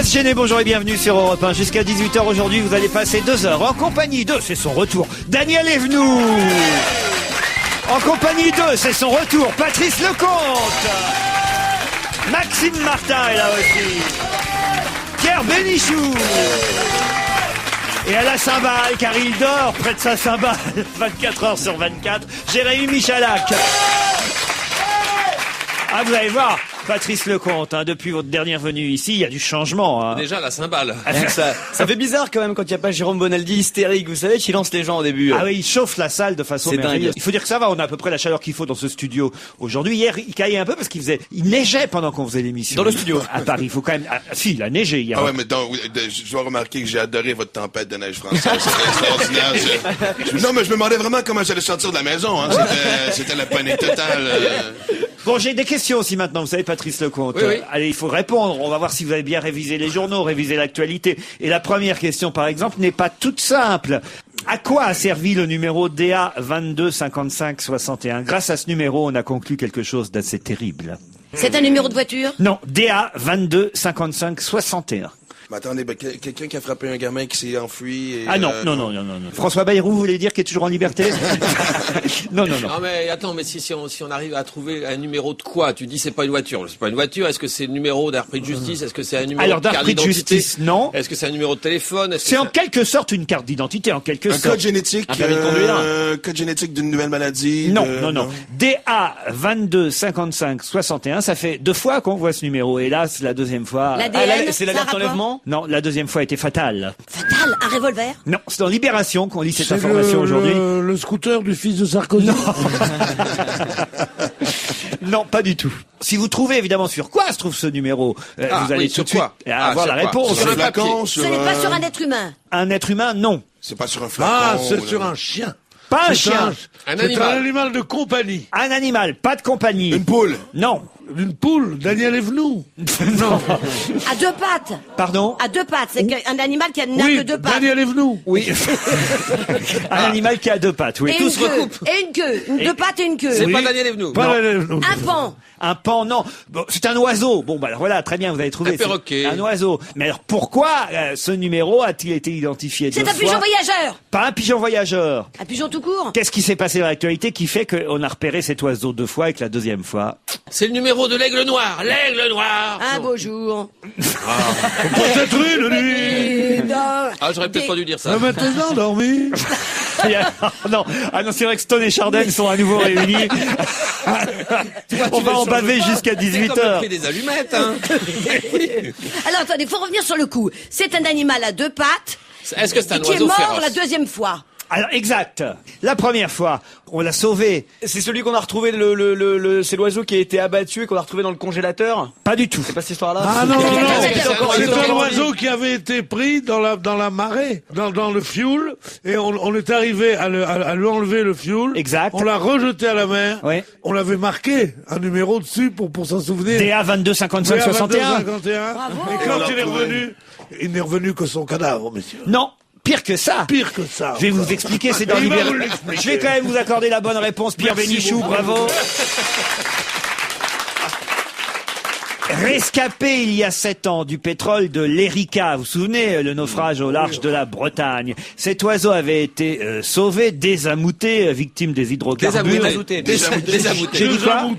pas se gêner, bonjour et bienvenue sur Europe 1. Jusqu'à 18h aujourd'hui, vous allez passer 2 heures en compagnie de, c'est son retour, Daniel Evenou. En compagnie de, c'est son retour, Patrice Lecomte. Maxime Martin est là aussi. Pierre Bénichou. Et à la cymbale, car il dort près de sa cymbale 24 heures sur 24, Jérémy Michalak. Ah, vous allez voir, Patrice Lecomte, depuis votre dernière venue ici, il y a du changement. Déjà, la cymbale. Ça fait bizarre quand même quand il n'y a pas Jérôme Bonaldi hystérique, vous savez, qui lance les gens au début. Ah oui, il chauffe la salle de façon merveilleuse. Il faut dire que ça va, on a à peu près la chaleur qu'il faut dans ce studio aujourd'hui. Hier, il caillait un peu parce il neigeait pendant qu'on faisait l'émission. Dans le studio. À Paris, il faut quand même... si, il a neigé hier. Ah ouais, mais je dois remarquer que j'ai adoré votre tempête de neige française. C'était extraordinaire. Non, mais je me demandais vraiment comment j'allais sortir de la maison. C'était la panique totale. Bon, j'ai des questions aussi maintenant, vous savez, Patrice Lecomte. Oui. Allez, il faut répondre. On va voir si vous avez bien révisé les journaux, révisé l'actualité. Et la première question, par exemple, n'est pas toute simple. À quoi a servi le numéro DA 22 55 61 ? Grâce à ce numéro, on a conclu quelque chose d'assez terrible. C'est un numéro de voiture? Non, DA 22 55 61. Mais attendez, quelqu'un qui a frappé un gamin qui s'est enfui et, Non. François Bayrou, vous voulez dire qu'il est toujours en liberté? Non. Non mais attends, mais si on arrive à trouver un numéro de quoi? Tu dis c'est pas une voiture. C'est pas une voiture. Est-ce que c'est le numéro d'un repris de justice? Est-ce que c'est un numéro de carte d'identité? Justice, non. Est-ce que c'est un numéro de téléphone? C'est en quelque sorte une carte d'identité, en quelque sorte. Un code génétique. Un permis de conduire. Code génétique d'une nouvelle maladie. Non. DA 22 55 61, ça fait 2 fois qu'on voit ce numéro. Hélas, la deuxième fois... L'ADN, c'est l'alerte ça a rapport enlèvement? Non, la deuxième fois a été fatale. Fatal, un revolver? Non, c'est dans Libération qu'on lit cette information aujourd'hui. Le scooter du fils de Sarkozy. Non, pas du tout. Si vous trouvez évidemment sur quoi se trouve ce numéro, vous allez tout de suite avoir la réponse. Sur un flacon, Ce n'est pas sur un être humain. Un être humain, non. C'est pas sur un flacon. Ah, c'est sur un chien. Pas un chien. Un C'est animal. un animal de compagnie. Un animal, pas de compagnie. Une poule. Non. Une poule, Daniel Evenou. Non. À 2 pattes. Pardon? À 2 pattes. C'est un animal qui n'a Oui, que 2 pattes. Daniel Evenou. Oui. Un animal qui a 2 pattes, oui. Et Tout une se queue. recoupe. Et une queue. 2 pattes et une queue. C'est Oui. pas Daniel Evenou. Pas Daniel Evenou. Un pan. Un pan, non. Bon, c'est un oiseau. Bon, bah alors voilà, très bien, vous avez trouvé. Un perroquet. C'est un oiseau. Mais alors pourquoi ce numéro a-t-il été identifié 2 C'est fois? un pigeon voyageur. Pas un pigeon voyageur. Un pigeon tout court. Qu'est-ce qui s'est passé dans l'actualité qui fait qu'on a repéré cet oiseau 2 fois et que la deuxième fois... C'est le numéro de l'aigle noir. L'aigle noir. Un beau jour. Peut-être une nuit. Ah, j'aurais peut-être pas dû dire ça. Le maintenant endormi. non, c'est vrai que Stone et Chardin sont à nouveau réunis. On va en baver jusqu'à C'est comme le 18h. prix des allumettes, Alors attendez, faut revenir sur le coup. C'est un animal à 2 pattes. Est-ce que c'est un Qui est oiseau mort féroce? la deuxième fois. Alors, exact. La première fois, on l'a sauvé. C'est celui qu'on a retrouvé, c'est l'oiseau qui a été abattu et qu'on a retrouvé dans le congélateur? Pas du tout. C'est pas cette histoire-là? Ah non. C'est C'est un oiseau qui avait été pris dans la marée, dans le fioul, et on est arrivé à lui enlever le fioul. Exact. On l'a rejeté à la mer. Oui. On l'avait marqué un numéro dessus pour s'en souvenir. DA 22 55 61. 51. Bravo. Et quand il n'est revenu que son cadavre, messieurs. Non, pire que ça. Pire que ça. Je vais vous expliquer, c'est dans Il va Libération. vous l'expliquer. Je vais quand même vous accorder la bonne réponse, Pierre Merci Bénichou, beaucoup. bravo. Rescapé il y a 7 ans du pétrole de l'Erika, vous vous souvenez, le naufrage au large de la Bretagne. Cet oiseau avait été sauvé, désamouté, victime des hydrocarbures. Désamouté. J'ai dit quoi?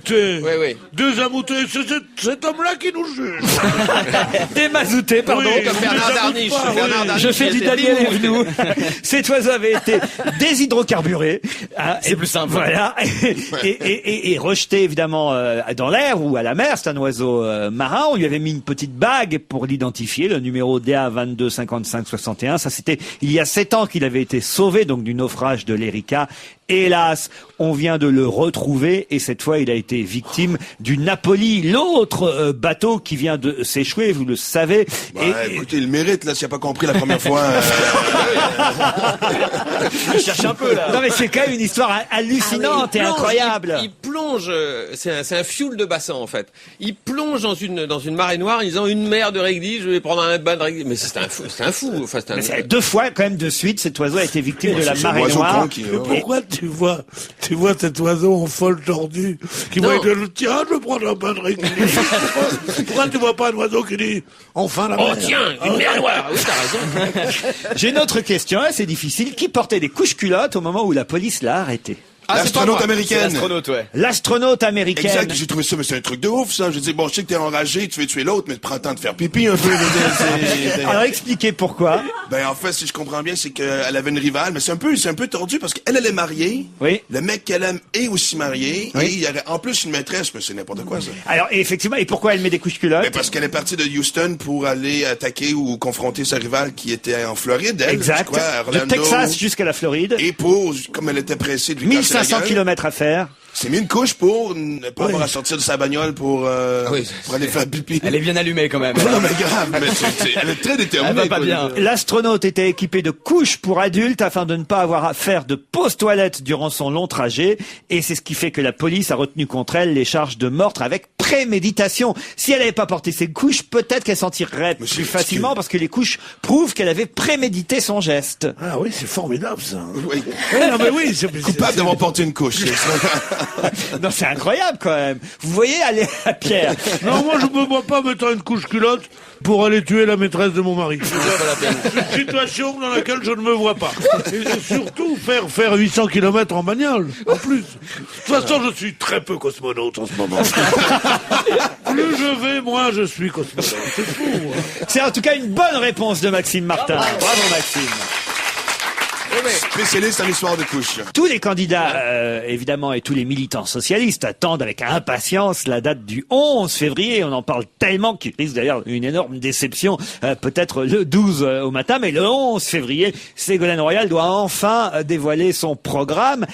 Oui. Désamouté. C'est cet homme-là qui nous juge. Démazouté, pardon. Oui, Comme Bernard Darniche. Bernard Darniche, Je fais du il était Daniel vivant. Evenou. Cet oiseau avait été déshydrocarburé. C'est plus simple. Voilà. Et rejeté évidemment dans l'air ou à la mer. C'est un oiseau marin. On lui avait mis une petite bague pour l'identifier, le numéro DA 22 55 61. Ça, c'était il y a 7 ans qu'il avait été sauvé donc du naufrage de l'Erika. Hélas, on vient de le retrouver et cette fois, il a été victime du Napoli, l'autre bateau qui vient de s'échouer, vous le savez. Écoutez, il mérite, là, s'il n'a pas compris la première fois. Je cherche un peu, là. Non mais c'est quand même une histoire hallucinante et incroyable. Il plonge, c'est un fioul de bassin en fait. Il plonge dans une marée noire en disant une mer de réglis, je vais prendre un bain de réglis. Mais c'est un fou. Enfin, Mais c'est 2 fois quand même de suite, cet oiseau a été victime de la C'est marée l'oiseau noire. con qui- Pourquoi tu vois cet oiseau en folle tordue qui va dire tiens, je prends un pain de réglisse. Pourquoi tu vois pas un oiseau qui dit enfin la mer? Oh tiens, une mer noire. Oui, t'as raison. J'ai une autre question, c'est difficile. Qui portait des couches-culottes au moment où la police l'a arrêté? L'astronaute C'est américaine. l'astronaute, ouais. L'astronaute américaine. Exact, j'ai trouvé ça, mais c'est un truc de ouf, ça. Je dis, bon, je sais que t'es enragé, tu veux tuer l'autre, mais prends le temps de faire pipi un peu. Alors expliquez pourquoi. Ben, en fait, si je comprends bien, c'est qu'elle avait une rivale, mais c'est un peu tordu parce qu'elle, elle est mariée. Oui. Le mec qu'elle aime est aussi marié. Oui. Et il y avait en plus une maîtresse, mais c'est n'importe quoi, ça. Alors effectivement, et pourquoi elle met des couches-culottes? Ben, parce qu'elle est partie de Houston pour aller attaquer ou confronter sa rivale qui était en Floride, elle. Exact. Je crois, à De Orlando. Texas jusqu'à la Floride. Et pour, comme elle était pressée de lui casser la 1500 gueule, kilomètres à faire. c'est mis une couche pour ne pas avoir à sortir de sa bagnole pour aller faire pipi. Elle est bien allumée quand même. Non, mais grave, mais elle est très déterminée. Elle va pas quoi. bien. L'astronaute était équipé de couches pour adultes afin de ne pas avoir à faire de pause toilette durant son long trajet. Et c'est ce qui fait que la police a retenu contre elle les charges de meurtre avec préméditation. Si elle n'avait pas porté ses couches, peut-être qu'elle s'en tirerait Mais plus c'est facilement parce que les couches prouvent qu'elle avait prémédité son geste. Ah oui, c'est formidable, ça. Oui. Non, mais oui, c'est Coupable d'avoir porté une couche. Non, c'est incroyable quand même. Vous voyez, aller à Pierre. Non, moi, je me vois pas mettre une couche culotte pour aller tuer la maîtresse de mon mari. C'est une situation dans laquelle je ne me vois pas. Et surtout, faire 800 km en bagnole, en plus. De toute façon, je suis très peu cosmonaute en ce moment. Plus je vais, moins je suis cosmonaute. C'est fou. Hein. C'est en tout cas une bonne réponse de Maxime Martin. Bravo Maxime. Spécialiste en histoire de couches. Tous les candidats, évidemment, et tous les militants socialistes attendent avec impatience la date du 11 février. On en parle tellement qu'il risque d'ailleurs une énorme déception, peut-être le 12 au matin, mais le 11 février, Ségolène Royal doit enfin dévoiler son programme.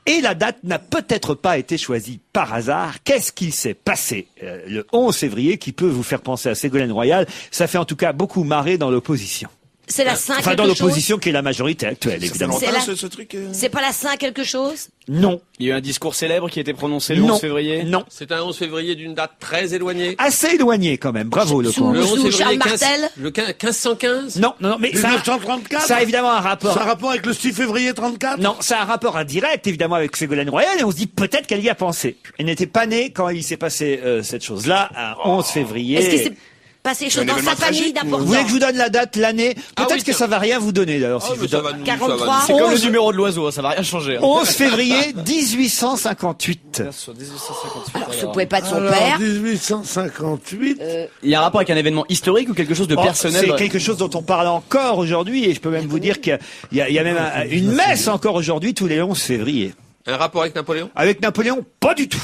Et la date n'a peut-être pas été choisie par hasard. Qu'est-ce qu'il s'est passé le 11 février qui peut vous faire penser à Ségolène Royal? Ça fait en tout cas beaucoup marrer dans l'opposition. C'est la Saint Enfin, dans quelque chose. l'opposition qui est la majorité actuelle, évidemment. C'est la- ce truc. C'est pas la Saint quelque chose. Non. Il y a eu un discours célèbre qui a été prononcé le Non. 11 février. Non. C'est un 11 février d'une date très éloignée. Assez éloigné quand même. Bravo, Sous- Lecomte. Le 11 Sous Charles février Martel. le 1515. Non, mais ça, 1934 ça a évidemment un rapport. Ça a rapport avec le 6 février 34? Non, ça a un rapport indirect, évidemment, avec Ségolène Royal, et on se dit peut-être qu'elle y a pensé. Elle n'était pas née quand il s'est passé cette chose-là, un 11 février. Est-ce qu'il s'est passé des choses Un dans sa événement famille tragique, Vous d'importance? voulez que je vous donne la date, l'année? Ah Peut-être oui, que tiens. ça va rien vous donner, d'ailleurs, si Ah, je mais vous ça donne. va nous, 43. C'est comme le 11. numéro de l'oiseau, ça va rien changer. 11 février 1858. Sur 1858. Ça pouvait pas être son Alors, père. 1858. Il y a un rapport avec un événement historique ou quelque chose de Oh, personnel? c'est quelque chose dont on parle encore aujourd'hui, et je peux même vous dire qu'il y a même une messe encore aujourd'hui, tous les 11 février. Un rapport avec Napoléon? Avec Napoléon, pas du tout.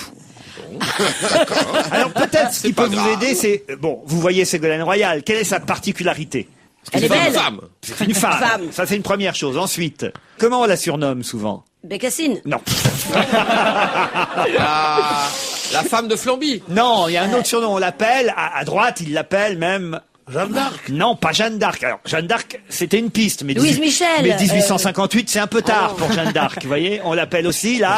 Alors peut-être ce qui peut pas vous grave. aider, c'est... Bon, vous voyez Ségolène Royal, quelle est sa particularité? Elle est C'est une belle. femme. C'est une femme. Femme. Ça, c'est une première chose. Ensuite, comment on la surnomme souvent? Bécassine. Non. La femme de Flamby. Non, il y a un autre surnom. On l'appelle, à droite, il l'appelle même... Jeanne d'Arc. Non, pas Jeanne d'Arc. Alors, Jeanne d'Arc, c'était une piste. Mais Louise Michel. Mais 1858, c'est un peu tard pour Jeanne d'Arc. Vous voyez, on l'appelle aussi, là.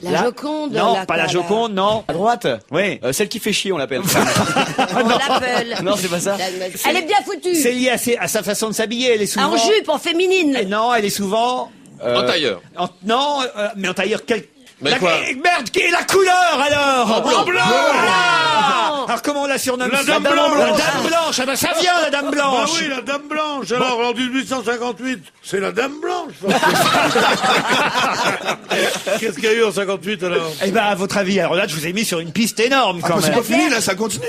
La Joconde, Non, la- pas la la- Joconde, non. À droite? Oui. Celle qui fait chier, on l'appelle. On l'appelle. Non, c'est pas ça. Elle est bien foutue. C'est lié à sa façon de s'habiller. Elle est souvent... En jupe, en féminine. Non, elle est souvent... En tailleur. Non, mais en tailleur... Mais quoi Merde, qui est la couleur alors? blanc. Blanc. Ah. Alors comment on la surnomme? La ça? Dame Blanche. La Dame Blanche. Ah ben ça vient, la Dame Bah Blanche. oui, la Dame Blanche. Alors, en 1858, c'est la Dame Blanche. Qu'est-ce qu'il y a eu en 58 alors? Eh ben, à votre avis, alors là, je vous ai mis sur une piste énorme quand C'est même. pas fini, là, ça continue.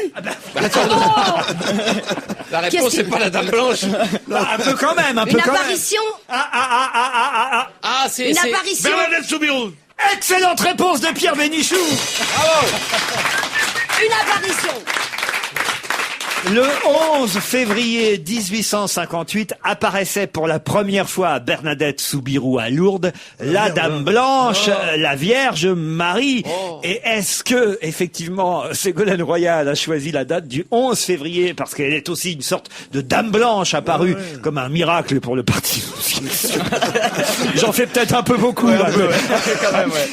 La réponse, Qu'est-ce c'est qui- pas la dame blanche. Un peu quand même, un peu Une quand même. apparition. Ah, c'est... Une c'est- apparition. Bernadette Soubirous. Excellente réponse de Pierre Bénichou. Une apparition. Le 11 février 1858 apparaissait pour la première fois à Bernadette Soubirous à Lourdes la Dame Blanche, la Vierge Marie. Et est-ce que, effectivement, Ségolène Royal a choisi la date du 11 février parce qu'elle est aussi une sorte de Dame Blanche apparue comme un miracle pour le Parti Socialiste? J'en fais peut-être un peu beaucoup. là,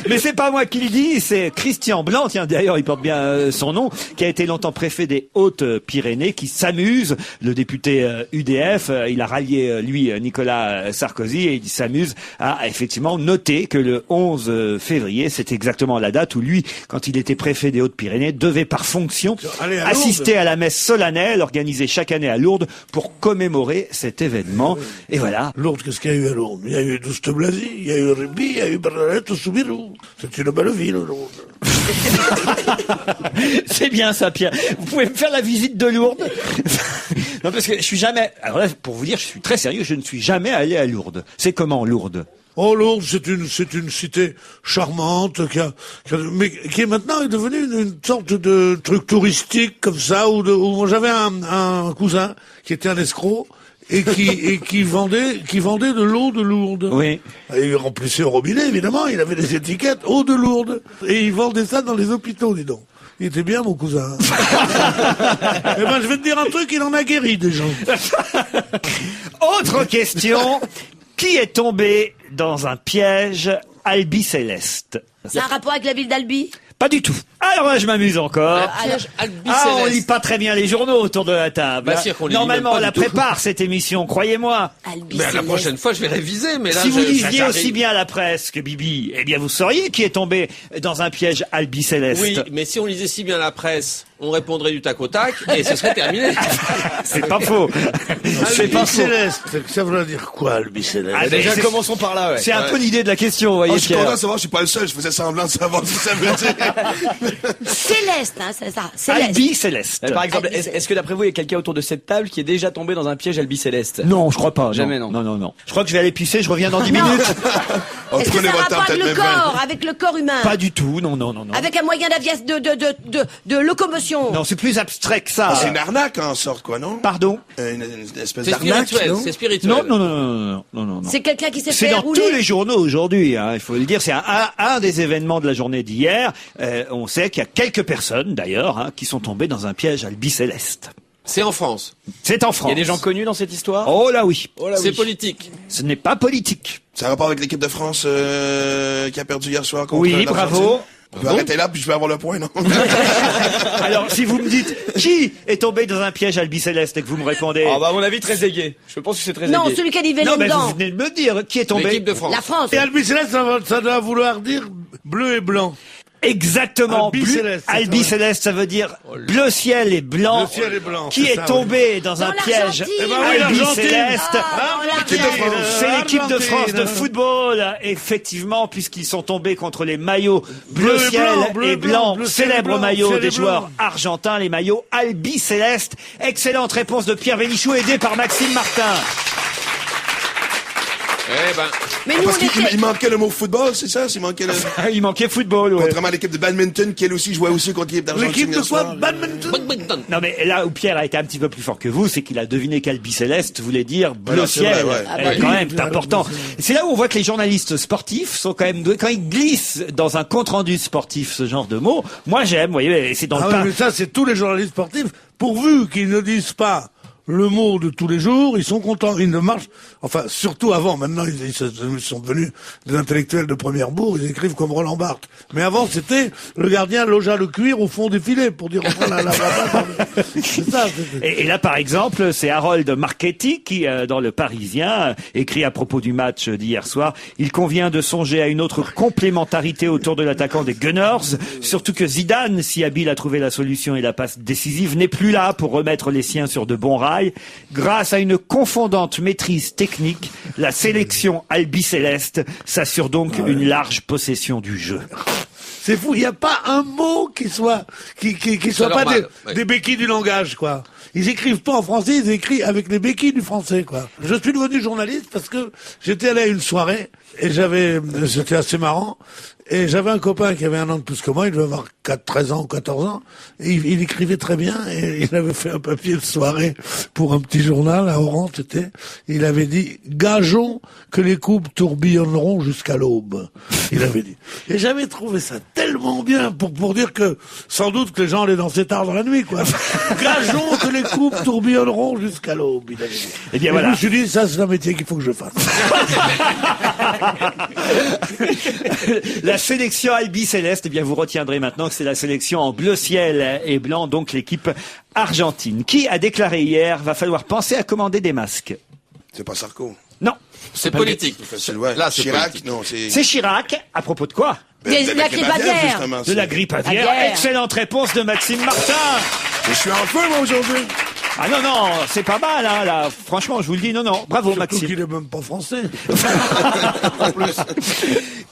mais c'est pas moi qui le dis, c'est Christian Blanc, tiens d'ailleurs il porte bien son nom, qui a été longtemps préfet des Hautes-Pyrénées. Hautes-Pyrénées qui s'amuse. Le député UDF, il a rallié, lui, Nicolas Sarkozy, et il s'amuse à effectivement noter que le 11 février, c'est exactement la date où lui, quand il était préfet des Hautes-Pyrénées, devait par fonction assister à la messe solennelle organisée chaque année à Lourdes pour commémorer cet événement. Et voilà. Lourdes, qu'est-ce qu'il y a eu à Lourdes? Il y a eu Douste Blazy, il y a eu Rugby, il y a eu Bernadette Soubirou. C'est une belle ville, Lourdes. C'est bien ça, Pierre. Vous pouvez me faire la visite de Lourdes? Non, parce que je suis jamais... Alors là, pour vous dire, je suis très sérieux, je ne suis jamais allé à Lourdes. C'est comment, Lourdes? Oh, Lourdes, c'est une cité charmante mais qui est maintenant devenue une sorte de truc touristique comme ça, où j'avais un cousin qui était un escroc et qui vendait de l'eau de Lourdes. Oui. Et il remplissait au robinet, évidemment, il avait des étiquettes eau de Lourdes et il vendait ça dans les hôpitaux, dis donc. Il était bien, mon cousin. Eh ben, je vais te dire un truc, il en a guéri des gens. Autre question. Qui est tombé dans un piège albicéleste? C'est un rapport avec la ville d'Albi? Pas du tout. Alors là, je m'amuse encore. On lit pas très bien les journaux autour de la table. Bien sûr qu'on les lit Normalement, même on pas la du tout. prépare, cette émission, croyez-moi. Mais la prochaine fois, je vais réviser. Mais là, Si vous lisiez j'arrive. aussi bien la presse que Bibi, eh bien, vous sauriez qui est tombé dans un piège albicéleste. Oui, mais si on lisait si bien la presse, on répondrait du tac au tac et ce serait terminé. C'est pas faux. C'est pas faux. Albicéleste, ça veut dire quoi, albicéleste? Ah, Déjà, c'est- commençons par là, ouais. C'est un peu l'idée de la question, vous voyez, je suis Pierre. content de savoir, je suis pas le seul, je faisais semblant de savoir ce que ça veut dire. Céleste, hein, c'est ça. Céleste. Albicéleste. Par exemple, Albicéleste. est-ce que d'après vous, il y a quelqu'un autour de cette table qui est déjà tombé dans un piège albicéleste? Non, je crois pas. Jamais, non. Non. Je crois que je vais aller pisser, je reviens dans 10 Non. minutes. Oh, Est-ce que prenez ça a votre temps, rapport avec peut-être le même 20. corps, avec le corps humain? Pas du tout, non. Avec un moyen de locomotion? Non, c'est plus abstrait que ça. Ah, c'est une arnaque en sorte, quoi, non? Pardon? Une espèce C'est d'arnaque, spirituel, non? c'est spirituel. Non. C'est quelqu'un qui s'est C'est fait dans rouler? tous les journaux aujourd'hui, hein, il faut le dire. C'est un des événements de la journée d'hier. On sait qu'il y a quelques personnes, d'ailleurs, hein, qui sont tombées dans un piège albicéleste. C'est en France. C'est en Il France. y a des gens connus dans cette histoire? Oh là oui. C'est politique. Ce n'est pas politique. Ça a rapport avec l'équipe de France qui a perdu hier soir contre Oui, l'Argentine? bravo. On peut arrêter là, puis je vais avoir le point, non? Alors, si vous me dites qui est tombé dans un piège albicéleste et que vous me répondez... Ah bah à mon avis très aigué. Je pense que c'est très Non, aigué. celui qui a dit non, mais dedans. vous venez de me dire qui est tombé. L'équipe de France. La France. Et albicéleste, ça doit vouloir dire bleu et blanc. Exactement. Albicéleste, c'est Albicéleste, ça veut dire bleu ciel et blanc. Bleu ciel et blanc, Qui c'est est ça, tombé dans Dans un piège l'Argentine. Eh ben oui, albicéleste. Ah, L'équipe de l'Argentine. France. C'est l'équipe de France de Argentine. football, effectivement, puisqu'ils sont tombés contre les maillots bleu Bleu et ciel blanc, bleu et et blanc, blanc, bleu ciel et célèbre blanc, maillot ciel et des blanc. joueurs argentins, les maillots albicélestes. Excellente réponse de Pierre Vénichou, aidé par Maxime Martin. Eh ben, Mais nous, Parce on qu'il était... il manquait le mot football, c'est ça? Il manquait le... Il manquait football, ouais. Contrairement à l'équipe de badminton, qui elle aussi jouait aussi contre l'équipe d'Argentine. L'équipe de hier quoi? soir. Badminton? Non mais là où Pierre a été un petit peu plus fort que vous, c'est qu'il a deviné qu'albicéleste voulait dire bleu Voilà, c'est ciel. vrai, ouais. Ah bah Quand oui. même, c'est important. C'est là où on voit que les journalistes sportifs sont quand même doués. Quand ils glissent dans un compte-rendu sportif ce genre de mots, moi j'aime, vous voyez, et c'est dans Ah le ouais, pain. mais ça, c'est tous les journalistes sportifs. Pourvu qu'ils ne disent pas le mot de tous les jours, ils sont contents. Ils ne marchent, enfin, surtout avant. Maintenant, ils sont devenus des intellectuels de première bourre. Ils écrivent comme Roland Barthes. Mais avant, c'était le gardien logea le cuir au fond des filets pour dire enfin la c'est ça. Et là, par exemple, c'est Harold Marchetti qui, dans Le Parisien, écrit à propos du match d'hier soir, il convient de songer à une autre complémentarité autour de l'attaquant des Gunners, surtout que Zidane, si habile à trouver la solution et la passe décisive, n'est plus là pour remettre les siens sur de bons rails. Grâce à une confondante maîtrise technique, la sélection albicéleste s'assure donc une large possession du jeu. C'est fou. Il n'y a pas un mot qui soit pas normal, des béquilles du langage, quoi. Ils écrivent pas en français, ils écrivent avec les béquilles du français, quoi. Je suis devenu journaliste parce que j'étais allé à une soirée et c'était assez marrant. Et j'avais un copain qui avait un an de plus que moi, il devait avoir 13 ans ou 14 ans, et il écrivait très bien, et il avait fait un papier de soirée pour un petit journal, à Oran, c'était, il avait dit, gageons que les coupes tourbillonneront jusqu'à l'aube. Il avait dit. Et j'avais trouvé ça tellement bien pour dire que, sans doute que les gens allaient danser tard dans la nuit, quoi. Gageons que les coupes tourbillonneront jusqu'à l'aube. Eh bien Et voilà. je me suis dit, ça c'est un métier qu'il faut que je fasse. La sélection Albi Céleste, eh bien vous retiendrez maintenant que c'est la sélection en bleu ciel et blanc, donc l'équipe argentine. Qui a déclaré hier, va falloir penser à commander des masques. C'est pas Sarko. Non. C'est politique. Facile, ouais. Là, c'est Chirac, politique. non, c'est... C'est Chirac. À propos de quoi? La grippe aviaire. justement. De la grippe aviaire. Aviaire. Excellente réponse de Maxime Martin. Je suis en feu, moi, aujourd'hui. Ah non, non, c'est pas mal, hein, là. Franchement, je vous le dis, non, non. Bravo, Surtout Maxime. qu'il est même pas français.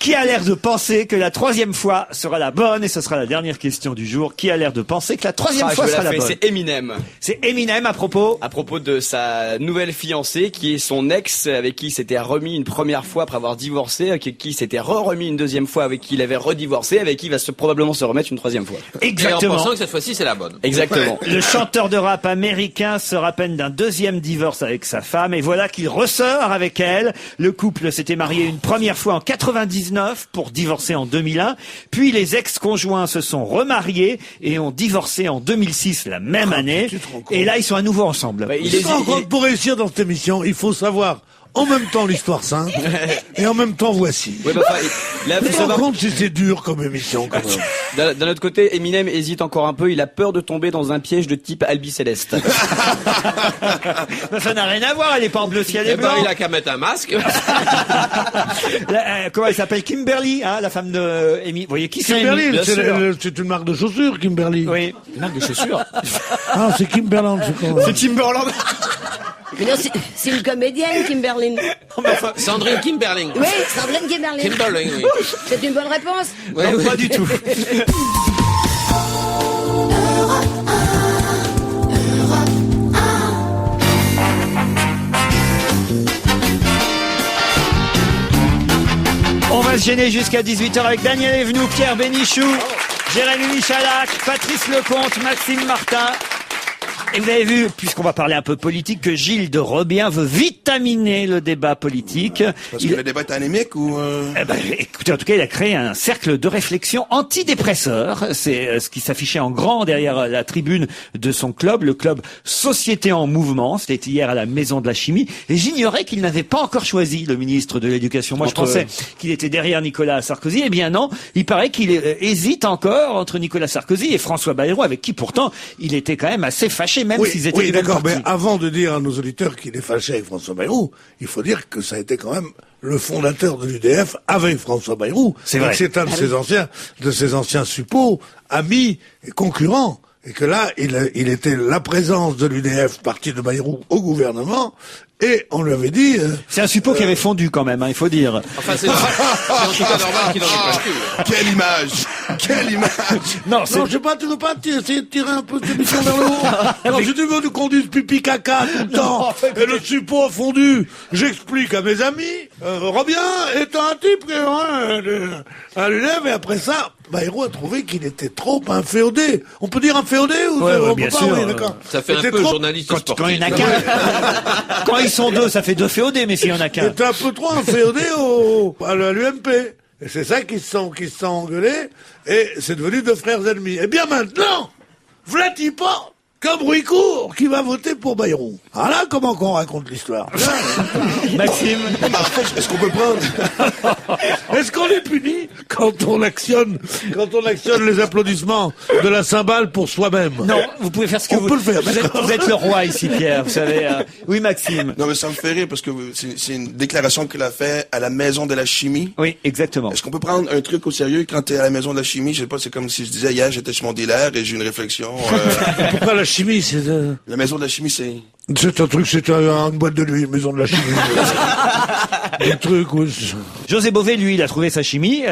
Qui a l'air de penser que la troisième fois sera la bonne, et ce sera la dernière question du jour. Qui a l'air de penser que la troisième fois je sera la la fais, bonne? c'est Eminem. C'est Eminem à propos. À propos de sa nouvelle fiancée, qui est son ex, avec qui il s'était remis une première fois après avoir divorcé, avec qui il s'était remis une deuxième fois, avec qui il avait redivorcé, avec qui il va probablement se remettre une troisième fois. Et en Exactement. pensant que cette fois-ci, c'est la bonne. Exactement. Le chanteur de rap américain se rappelle d'un deuxième divorce avec sa femme, et voilà qu'il ressort avec elle. Le couple s'était marié une première fois en 99 pour divorcer en 2001. Puis les ex-conjoints se sont remariés et ont divorcé en 2006, la même année. tu te rends compte. Et là, ils sont à nouveau ensemble. Ouais, Il est pour réussir dans cette émission, il faut savoir en même temps l'histoire simple et en même temps voici. Ouais, bah, enfin, là, Tu faut te rends savoir, compte si c'est dur comme émission quand même. d'un autre côté, Eminem hésite encore un peu, il a peur de tomber dans un piège de type Albi Céleste. Ça n'a rien à voir, elle est pas en bleu ciel et Eh ben, blanc. il a qu'à mettre un masque. Comment elle s'appelle? Kimberly, hein, la femme de Amy. Vous voyez qui c'est? Kimberly, Amy c'est c'est une marque de chaussures, Kimberly. Oui. Marque de chaussures. Ah, c'est Kimberland, je crois. C'est Timberland. Mais non, c'est une comédienne, Kimberlyn. Sandrine Kimberling. Oui, Sandrine Kimberlyn. Kimberling, oui. C'est une bonne réponse. Ouais, Non, oui. pas du tout. On va se gêner jusqu'à 18h avec Daniel Evenou, Pierre Bénichou, Jérémy Michalak, Patrice Lecomte, Maxime Martin. Et vous avez vu, puisqu'on va parler un peu politique, que Gilles de Robien veut vitaminer le débat politique. Parce que le débat est anémique ou... Eh ben, écoutez, en tout cas, il a créé un cercle de réflexion antidépresseur. C'est ce qui s'affichait en grand derrière la tribune de son club, le club Société en Mouvement. C'était hier à la Maison de la Chimie. Et j'ignorais qu'il n'avait pas encore choisi le ministre de l'Éducation. Moi, je pensais qu'il était derrière Nicolas Sarkozy. Eh bien non, il paraît qu'il hésite encore entre Nicolas Sarkozy et François Bayrou, avec qui pourtant il était quand même assez fâché, même s'ils étaient du même d'accord, mais parti. avant de dire à nos auditeurs qu'il est fâché avec François Bayrou, il faut dire que ça a été quand même le fondateur de l'UDF avec François Bayrou. C'est vrai. Donc c'est un de ses anciens suppôts, amis et concurrents. Et que là, il était la présence de l'UDF, parti de Bayrou, au gouvernement, et on lui avait dit... C'est un suppôt qui avait fondu quand même, hein, il faut dire. Enfin, c'est en tout cas normal qu'il en ait pas plus. Quelle image! Quelle image! Non, c'est... Non, je sais pas, tu veux pas essayer de tirer un peu cette émission vers le haut? Non, si tu veux qu'on dise pipi caca tout le temps, et le suppôt a fondu, j'explique à mes amis, Robien est un type qui à l'UDF, et après ça, Bayrou a trouvé qu'il était trop inféodé. On peut dire inféodé ou Ouais, on bien peut pas, sûr. oui, d'accord. Ça fait un C'était peu trop- journaliste Quand sportif. il y en a qu'un. Quand ils sont deux, ça fait deux féodés, mais s'il y en a qu'un. était un peu trop inféodé à l'UMP. Et c'est ça qu'ils se sont engueulés, et c'est devenu deux frères ennemis. Et bien maintenant, v'là-t-il pas qu'un bruit court qui va voter pour Bayrou. Ah là, comment qu'on raconte l'histoire? Maxime. Est-ce qu'on peut prendre... Est-ce qu'on est puni quand on actionne les applaudissements de la cymbale pour soi-même? Non, vous pouvez faire ce que On peut le faire, vous êtes le roi ici, Pierre, vous savez. Oui, Maxime. Non, mais ça me fait rire parce que c'est une déclaration qu'il a fait à la Maison de la Chimie. Oui, exactement. Est-ce qu'on peut prendre un truc au sérieux quand t'es à la Maison de la Chimie? Je sais pas, c'est comme si je disais hier, j'étais chez mon dealer et j'ai une réflexion. Pourquoi la chimie, c'est... La Maison de la Chimie, c'est... C'est un truc, c'est une boîte de nuit, une maison de la chimie. Des trucs où... José Bové, lui, il a trouvé sa chimie.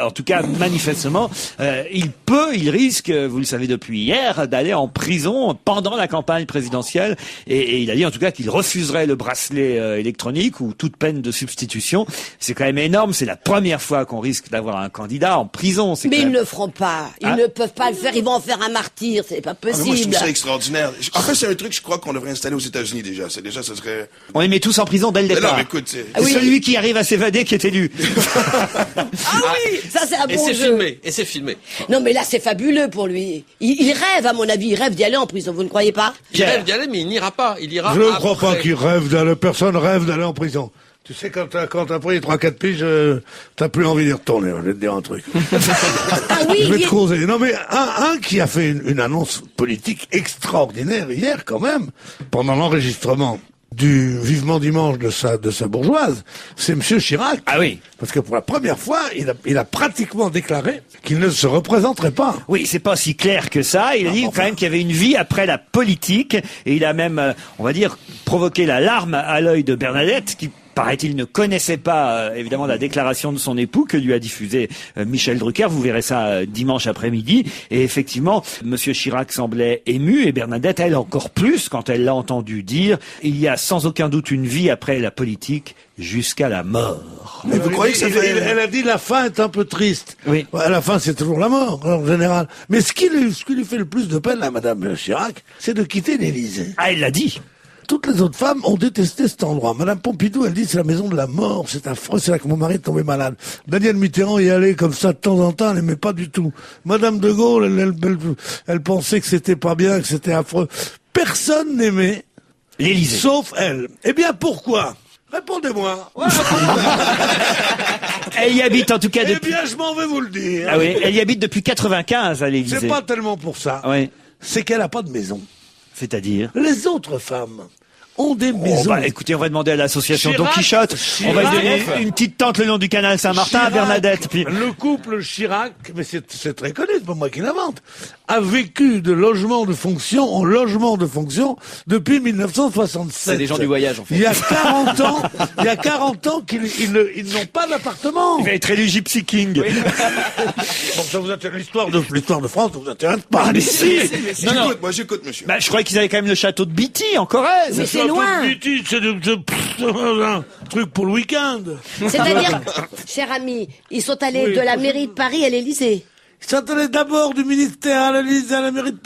En tout cas, manifestement, il risque, vous le savez depuis hier, d'aller en prison pendant la campagne présidentielle. Et il a dit en tout cas qu'il refuserait le bracelet électronique ou toute peine de substitution. C'est quand même énorme. C'est la première fois qu'on risque d'avoir un candidat en prison. C'est Mais quand ils même... ne le feront pas. Ils ne peuvent pas le faire. Ils vont en faire un martyr. C'est pas Ah, mais moi, je trouve possible. ça extraordinaire. En fait, c'est un truc, je crois qu'on devrait installer installé aux États-Unis déjà. Ça serait... On les met tous en prison dès le Mais départ. non, mais écoute, c'est... C'est celui qui arrive à s'évader qui est élu. Ah oui, ça c'est un Et bon c'est jeu. filmé, et c'est filmé. Non mais là c'est fabuleux pour lui. Il rêve à mon avis, il rêve d'y aller en prison, vous ne croyez pas? Il rêve d'y aller, mais il n'ira pas. Il ira Je ne après. crois pas qu'il rêve d'aller, personne rêve d'aller en prison. Tu sais, quand t'as pris 3-4 piges, t'as plus envie d'y retourner, je vais te dire un truc. Ah oui, Je vais te creuser. Non mais, un qui a fait une annonce politique extraordinaire hier, quand même, pendant l'enregistrement du Vivement Dimanche de sa bourgeoise, c'est Monsieur Chirac. Ah oui. Parce que pour la première fois, il a pratiquement déclaré qu'il ne se représenterait pas. Oui, c'est pas si clair que ça. Il a dit quand même qu'il y avait une vie après la politique. Et il a même, on va dire, provoqué la larme à l'œil de Bernadette, qui paraît-il, ne connaissait pas évidemment la déclaration de son époux que lui a diffusé Michel Drucker. Vous verrez ça dimanche après-midi. Et effectivement, Monsieur Chirac semblait ému et Bernadette, elle, encore plus quand elle l'a entendu dire « Il y a sans aucun doute une vie après la politique jusqu'à la mort. » Mais vous croyez que ça fait... Elle a dit la fin est un peu triste. Oui. À la fin, c'est toujours la mort, en général. Mais ce qui lui fait le plus de peine à Madame Chirac, c'est de quitter l'Élysée. Ah, elle l'a dit. Toutes les autres femmes ont détesté cet endroit. Madame Pompidou, elle dit c'est la maison de la mort, c'est affreux, c'est là que mon mari est tombé malade. Daniel Mitterrand y allait comme ça de temps en temps, elle n'aimait pas du tout. Madame de Gaulle, elle pensait que c'était pas bien, que c'était affreux. Personne n'aimait L'Élysée. sauf elle. Eh bien pourquoi? Répondez-moi. Elle y habite en tout cas Eh depuis... bien je m'en vais vous le dire. Ah oui, elle y habite depuis 95 à l'Élysée. C'est pas tellement pour ça. Oui. C'est qu'elle a pas de maison. C'est-à-dire... Les autres femmes ont des Oh, maisons. bah, écoutez, on va demander à l'association Don Chirac, Quichotte. On va lui donner une petite tente le long du canal Saint-Martin à Chirac, Bernadette. Puis... Le couple Chirac, mais c'est très connu, c'est pas moi qui l'invente, a vécu de logement de fonction en logement de fonction depuis 1967. C'est des gens du voyage, en fait. Il y a 40 ans qu'ils n'ont pas d'appartement. Il va être élu Gypsy King. Bon, ça vous intéresse, l'histoire de France, ça vous intéresse pas. Ah, mais si. Non, non. J'écoute, monsieur. Bah, je croyais qu'ils avaient quand même le château de Bitty en Corrèze. Mais c'est loin. C'est un truc pour le week-end. C'est-à-dire, cher ami, ils sont allés Oui, de la mairie de Paris à l'Élysée. Ils sont allés d'abord du ministère à l'Élysée, à la mairie de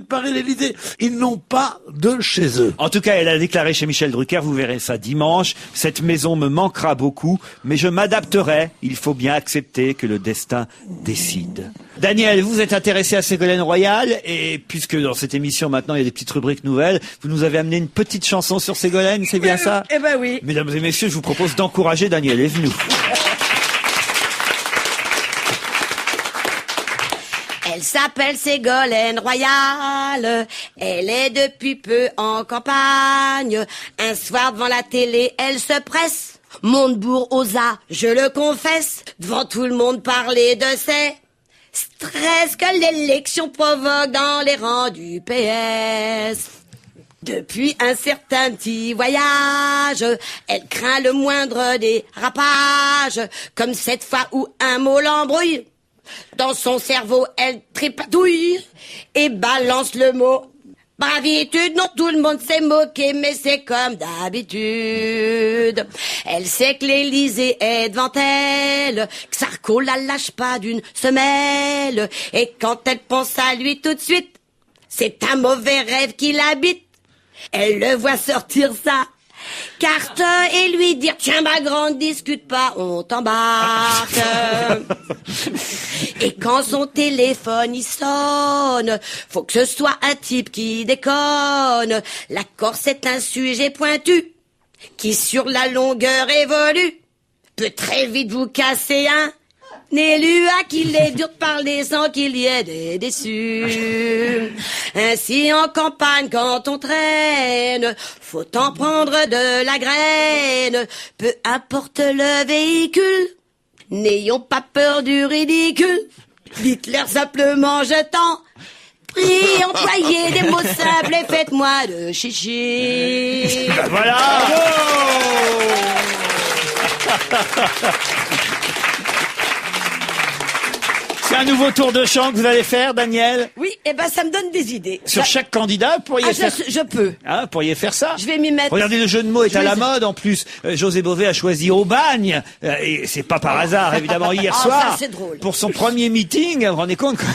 Paris, l'Élysée. Ils n'ont pas de chez eux. En tout cas, elle a déclaré chez Michel Drucker, vous verrez ça dimanche, cette maison me manquera beaucoup, mais je m'adapterai. Il faut bien accepter que le destin décide. Daniel, vous êtes intéressé à Ségolène Royal, et puisque dans cette émission maintenant il y a des petites rubriques nouvelles, vous nous avez amené une petite chanson sur Ségolène, c'est bien ça? Eh ben oui. Mesdames et messieurs, je vous propose d'encourager Daniel Evenou. Elle s'appelle Ségolène Royal, elle est depuis peu en campagne. Un soir devant la télé, elle se presse. Montebourg osa, je le confesse, devant tout le monde parler de ses stress que l'élection provoque dans les rangs du PS. Depuis un certain petit voyage, elle craint le moindre dérapage, comme cette fois où un mot l'embrouille. Dans son cerveau, elle tripatouille et balance le mot bravitude. Non, tout le monde s'est moqué, mais c'est comme d'habitude. Elle sait que l'Élysée est devant elle, que Sarko la lâche pas d'une semelle. Et quand elle pense à lui tout de suite, c'est un mauvais rêve qui l'habite. Elle le voit sortir sa carte et lui dire tiens ma grande discute pas, on t'embarque. Et quand son téléphone il sonne, faut que ce soit un type qui déconne. La Corse est un sujet pointu qui sur la longueur évolue peut très vite vous casser un élu à qui il est dur de parler sans qu'il y ait des déçus. Ainsi en campagne quand on traîne, faut en prendre de la graine. Peu importe le véhicule, n'ayons pas peur du ridicule. Dites-leur simplement je t'en prie, employez des mots simples et faites-moi de chichi. Voilà. C'est un nouveau tour de chant que vous allez faire, Daniel? Oui. Eh ben, ça me donne des idées. Sur chaque candidat, vous pourriez faire... je peux. Hein, pourriez faire ça. Je vais m'y mettre. Regardez, le jeu de mots est à la mode en plus. José Bové a choisi Aubagne, et c'est pas par hasard évidemment hier soir. Ça, c'est drôle. Pour son premier meeting, vous vous rendez compte quand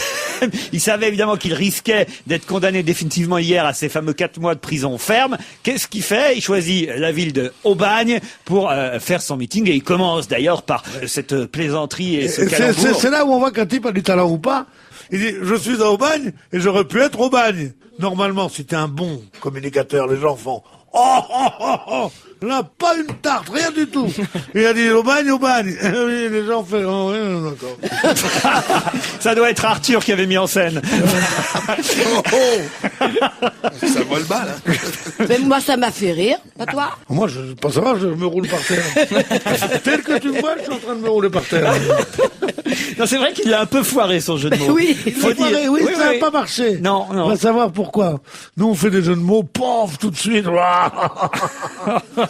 même, il savait évidemment qu'il risquait d'être condamné définitivement hier à ces fameux 4 mois de prison ferme. Qu'est-ce qu'il fait? Il choisit la ville de Aubagne pour faire son meeting, et il commence d'ailleurs par cette plaisanterie et ce calembour. C'est là où on voit qu'un type a du talent ou pas. Il dit, je suis à Aubagne et j'aurais pu être Aubagne. Normalement, si t'es un bon communicateur, les gens font oh. Là, pas une tarte, rien du tout. Il a dit Aubagne. Les gens font oh, ouais, d'accord. Ça doit être Arthur qui avait mis en scène. Ça vole bas, là. Mais moi, ça m'a fait rire, pas toi? Moi, je pense ça va, je me roule par terre. Tel que tu me vois, je suis en train de me rouler par terre. Non, c'est vrai qu'il a un peu foiré son jeu de mots. Oui, faut dire. Oui, ça n'a pas marché. Non. On va savoir pourquoi. Nous, on fait des jeux de mots, pof, tout de suite.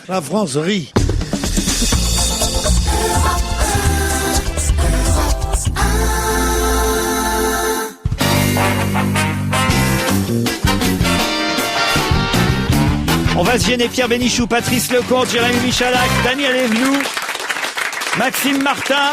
La France rit. On va se gêner. Pierre Bénichou, Patrice Lecomte, Jérémy Michalak, Daniel Evenou, Maxime Martin.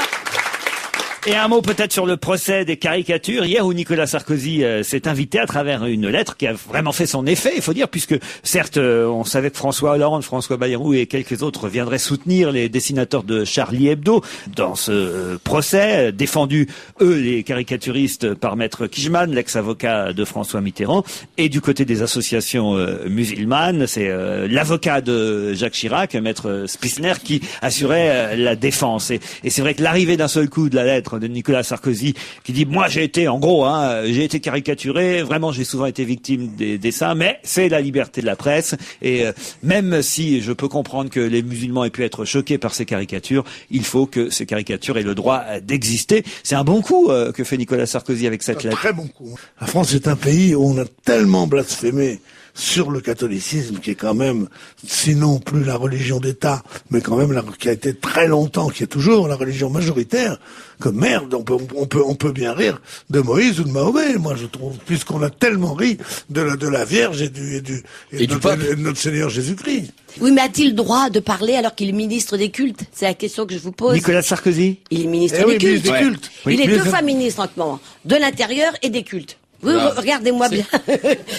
Et un mot peut-être sur le procès des caricatures. Hier où Nicolas Sarkozy s'est invité à travers une lettre qui a vraiment fait son effet, il faut dire, puisque certes on savait que François Hollande, François Bayrou et quelques autres viendraient soutenir les dessinateurs de Charlie Hebdo dans ce procès, défendus, eux, les caricaturistes, par Maître Kijman, l'ex-avocat de François Mitterrand. Et du côté des associations musulmanes, c'est l'avocat de Jacques Chirac, Maître Spissner, qui assurait la défense. Et c'est vrai que l'arrivée d'un seul coup de la lettre de Nicolas Sarkozy qui dit moi j'ai été en gros j'ai été caricaturé, vraiment j'ai souvent été victime des dessins, mais c'est la liberté de la presse, et même si je peux comprendre que les musulmans aient pu être choqués par ces caricatures, il faut que ces caricatures aient le droit d'exister. C'est un bon coup que fait Nicolas Sarkozy avec cette lettre. Très bon coup. La France est un pays où on a tellement blasphémé sur le catholicisme, qui est quand même, sinon plus la religion d'État, mais quand même qui a été très longtemps, qui est toujours la religion majoritaire, que merde, on peut bien rire de Moïse ou de Mahomet, moi je trouve, puisqu'on a tellement ri de la Vierge et de notre Seigneur Jésus-Christ. Oui, mais a-t-il le droit de parler alors qu'il est ministre des cultes? C'est la question que je vous pose. Nicolas Sarkozy? Il est ministre des cultes. Ministre des cultes. Il est Oui. 2 fois ministre en ce moment, de l'intérieur et des cultes. Oui, regardez-moi bien.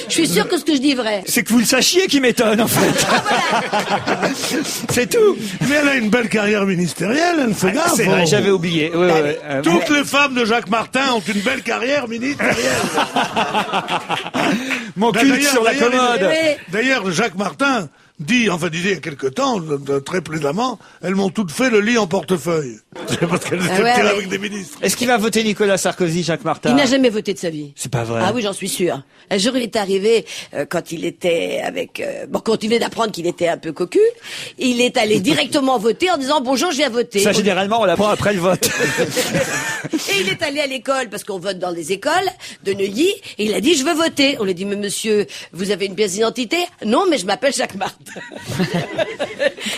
Je suis sûr que ce que je dis est vrai. C'est que vous le sachiez qui m'étonne, en fait. C'est tout. Mais elle a une belle carrière ministérielle, elle fait gaffe. C'est vrai, j'avais oublié. Oui, Toutes les femmes de Jacques Martin ont une belle carrière ministérielle. Mon culte sur la commode. D'ailleurs, Jacques Martin disait il y a quelque temps, très plaisamment, elles m'ont toutes fait le lit en portefeuille. C'est parce qu'elles étaient avec des ministres. Est-ce qu'il va voter Nicolas Sarkozy, Jacques Martin? Il n'a jamais voté de sa vie. C'est pas vrai. Ah oui, j'en suis sûr. Un jour, il est arrivé quand il était quand il venait d'apprendre qu'il était un peu cocu. Il est allé directement voter en disant bonjour, je viens voter. Ça, généralement, on l'apprend après le vote. Et il est allé à l'école parce qu'on vote dans les écoles de Neuilly. Et il a dit je veux voter. On lui a dit mais monsieur, vous avez une pièce d'identité? Non, mais je m'appelle Jacques Martin.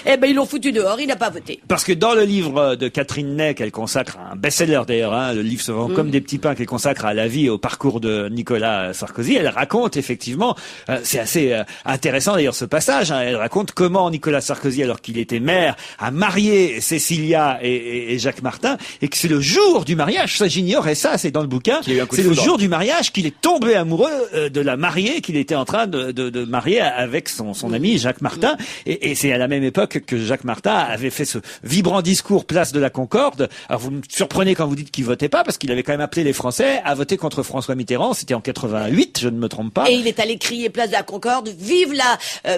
Eh ben ils l'ont foutu dehors. Il n'a pas voté. Parce que dans le livre de Catherine Ney, qu'elle consacre à un best-seller d'ailleurs, le livre se vend comme des petits pains, qu'elle consacre à la vie et au parcours de Nicolas Sarkozy, elle raconte effectivement, c'est assez intéressant d'ailleurs ce passage, elle raconte comment Nicolas Sarkozy, alors qu'il était maire, a marié Cécilia et Jacques Martin, et que c'est le jour du mariage, ça j'ignorais ça, c'est dans le bouquin, c'est le jour du mariage qu'il est tombé amoureux de la mariée qu'il était en train de marier avec son ami Jacques Martin, et c'est à la même époque que Jacques Martin avait fait ce vibrant discours place de la Concorde. Alors vous me surprenez quand vous dites qu'il votait pas, parce qu'il avait quand même appelé les Français à voter contre François Mitterrand, c'était en 88, je ne me trompe pas. Et il est allé crier place de la Concorde, vive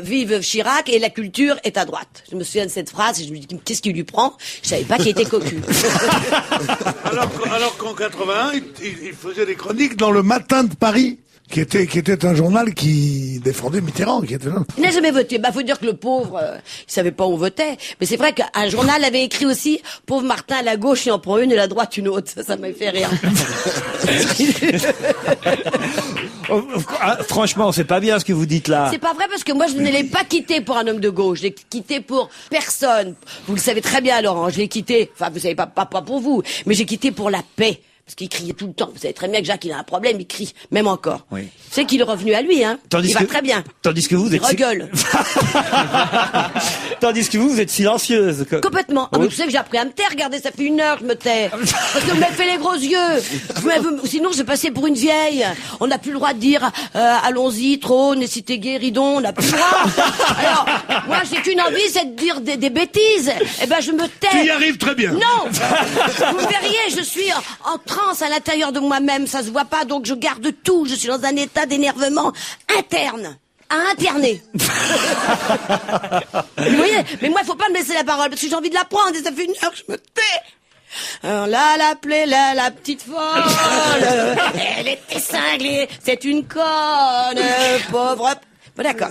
vive Chirac, et la culture est à droite. Je me souviens de cette phrase et je me dis qu'est-ce qui lui prend? Je savais pas qu'il était cocu. alors qu'en 81, il faisait des chroniques dans le Matin de Paris, qui était un journal qui défendait Mitterrand, qui était là. Il n'a jamais voté. Faut dire que le pauvre, il savait pas où on votait. Mais c'est vrai qu'un journal avait écrit aussi, pauvre Martin, à la gauche il en prend une et à la droite une autre. Ça m'a fait rire. Franchement, c'est pas bien ce que vous dites là. C'est pas vrai parce que moi je ne l'ai pas quitté pour un homme de gauche. Je l'ai quitté pour personne. Vous le savez très bien, Laurent. Je l'ai quitté. Enfin, vous savez pas pour vous, mais j'ai quitté pour la paix. Parce qu'il criait tout le temps. Vous savez très bien que Jacques, il a un problème, il crie, même encore. Oui. C'est qu'il est revenu à lui, hein. Il va très bien. Tandis que vous Il êtes... regueule. Tandis que vous êtes silencieuse. Complètement. Ah, mais tu sais que j'ai appris à me taire. Regardez, ça fait 1 heure que je me tais. Parce que vous m'avez fait les gros yeux. Sinon, je passais pour une vieille. On n'a plus le droit de dire allons-y, trône, si t'es guéridon. On n'a plus le droit. Alors, moi, j'ai qu'une envie, c'est de dire des bêtises. Eh ben, je me tais. Tu y arrives très bien. Non. Vous me verriez, je suis en transe à l'intérieur de moi-même. Ça se voit pas, donc je garde tout. Je suis dans un état d'énervement interne. À interner. Vous voyez, mais moi, il faut pas me laisser la parole, parce que j'ai envie de la prendre, et ça fait 1 heure que je me tais. Alors là, l'appelait la petite folle. Elle était cinglée, c'est une conne, pauvre... Bon, d'accord.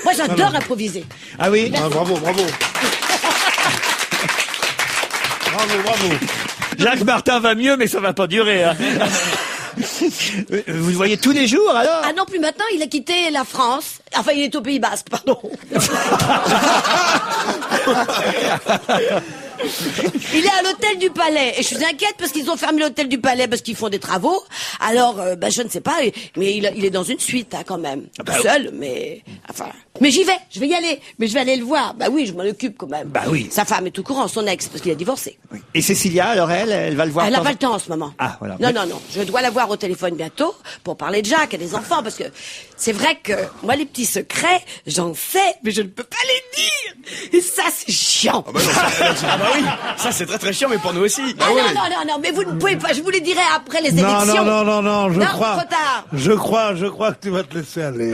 Moi, j'adore improviser. Ah oui? Ah, bravo. Bravo. Jacques Martin va mieux, mais ça va pas durer. Hein. Vous le voyez tous les jours, alors? Ah non, plus maintenant, il a quitté la France. Enfin, il est au Pays Basque, pardon. Il est à l'hôtel du Palais. Et je suis inquiète parce qu'ils ont fermé l'hôtel du Palais parce qu'ils font des travaux. Alors, je ne sais pas, mais il est dans une suite, hein, quand même. Seul, mais... Enfin... Mais j'y vais, je vais y aller. Mais je vais aller le voir. Bah oui, je m'en occupe quand même. Bah oui. Sa femme est tout courant, son ex, parce qu'il a divorcé. Oui. Et Cécilia, alors elle va le voir? Elle n'a pas le temps en ce moment. Ah, voilà. Non. Je dois la voir au téléphone bientôt pour parler de Jacques et des enfants, parce que c'est vrai que moi, les petits secrets, j'en sais, mais je ne peux pas les dire. Et ça, c'est chiant. Ah bah oui, ça c'est très très chiant, mais pour nous aussi. Non, mais vous ne pouvez pas. Je vous les dirai après les élections. Non, trop tard. Je crois que tu vas te laisser aller.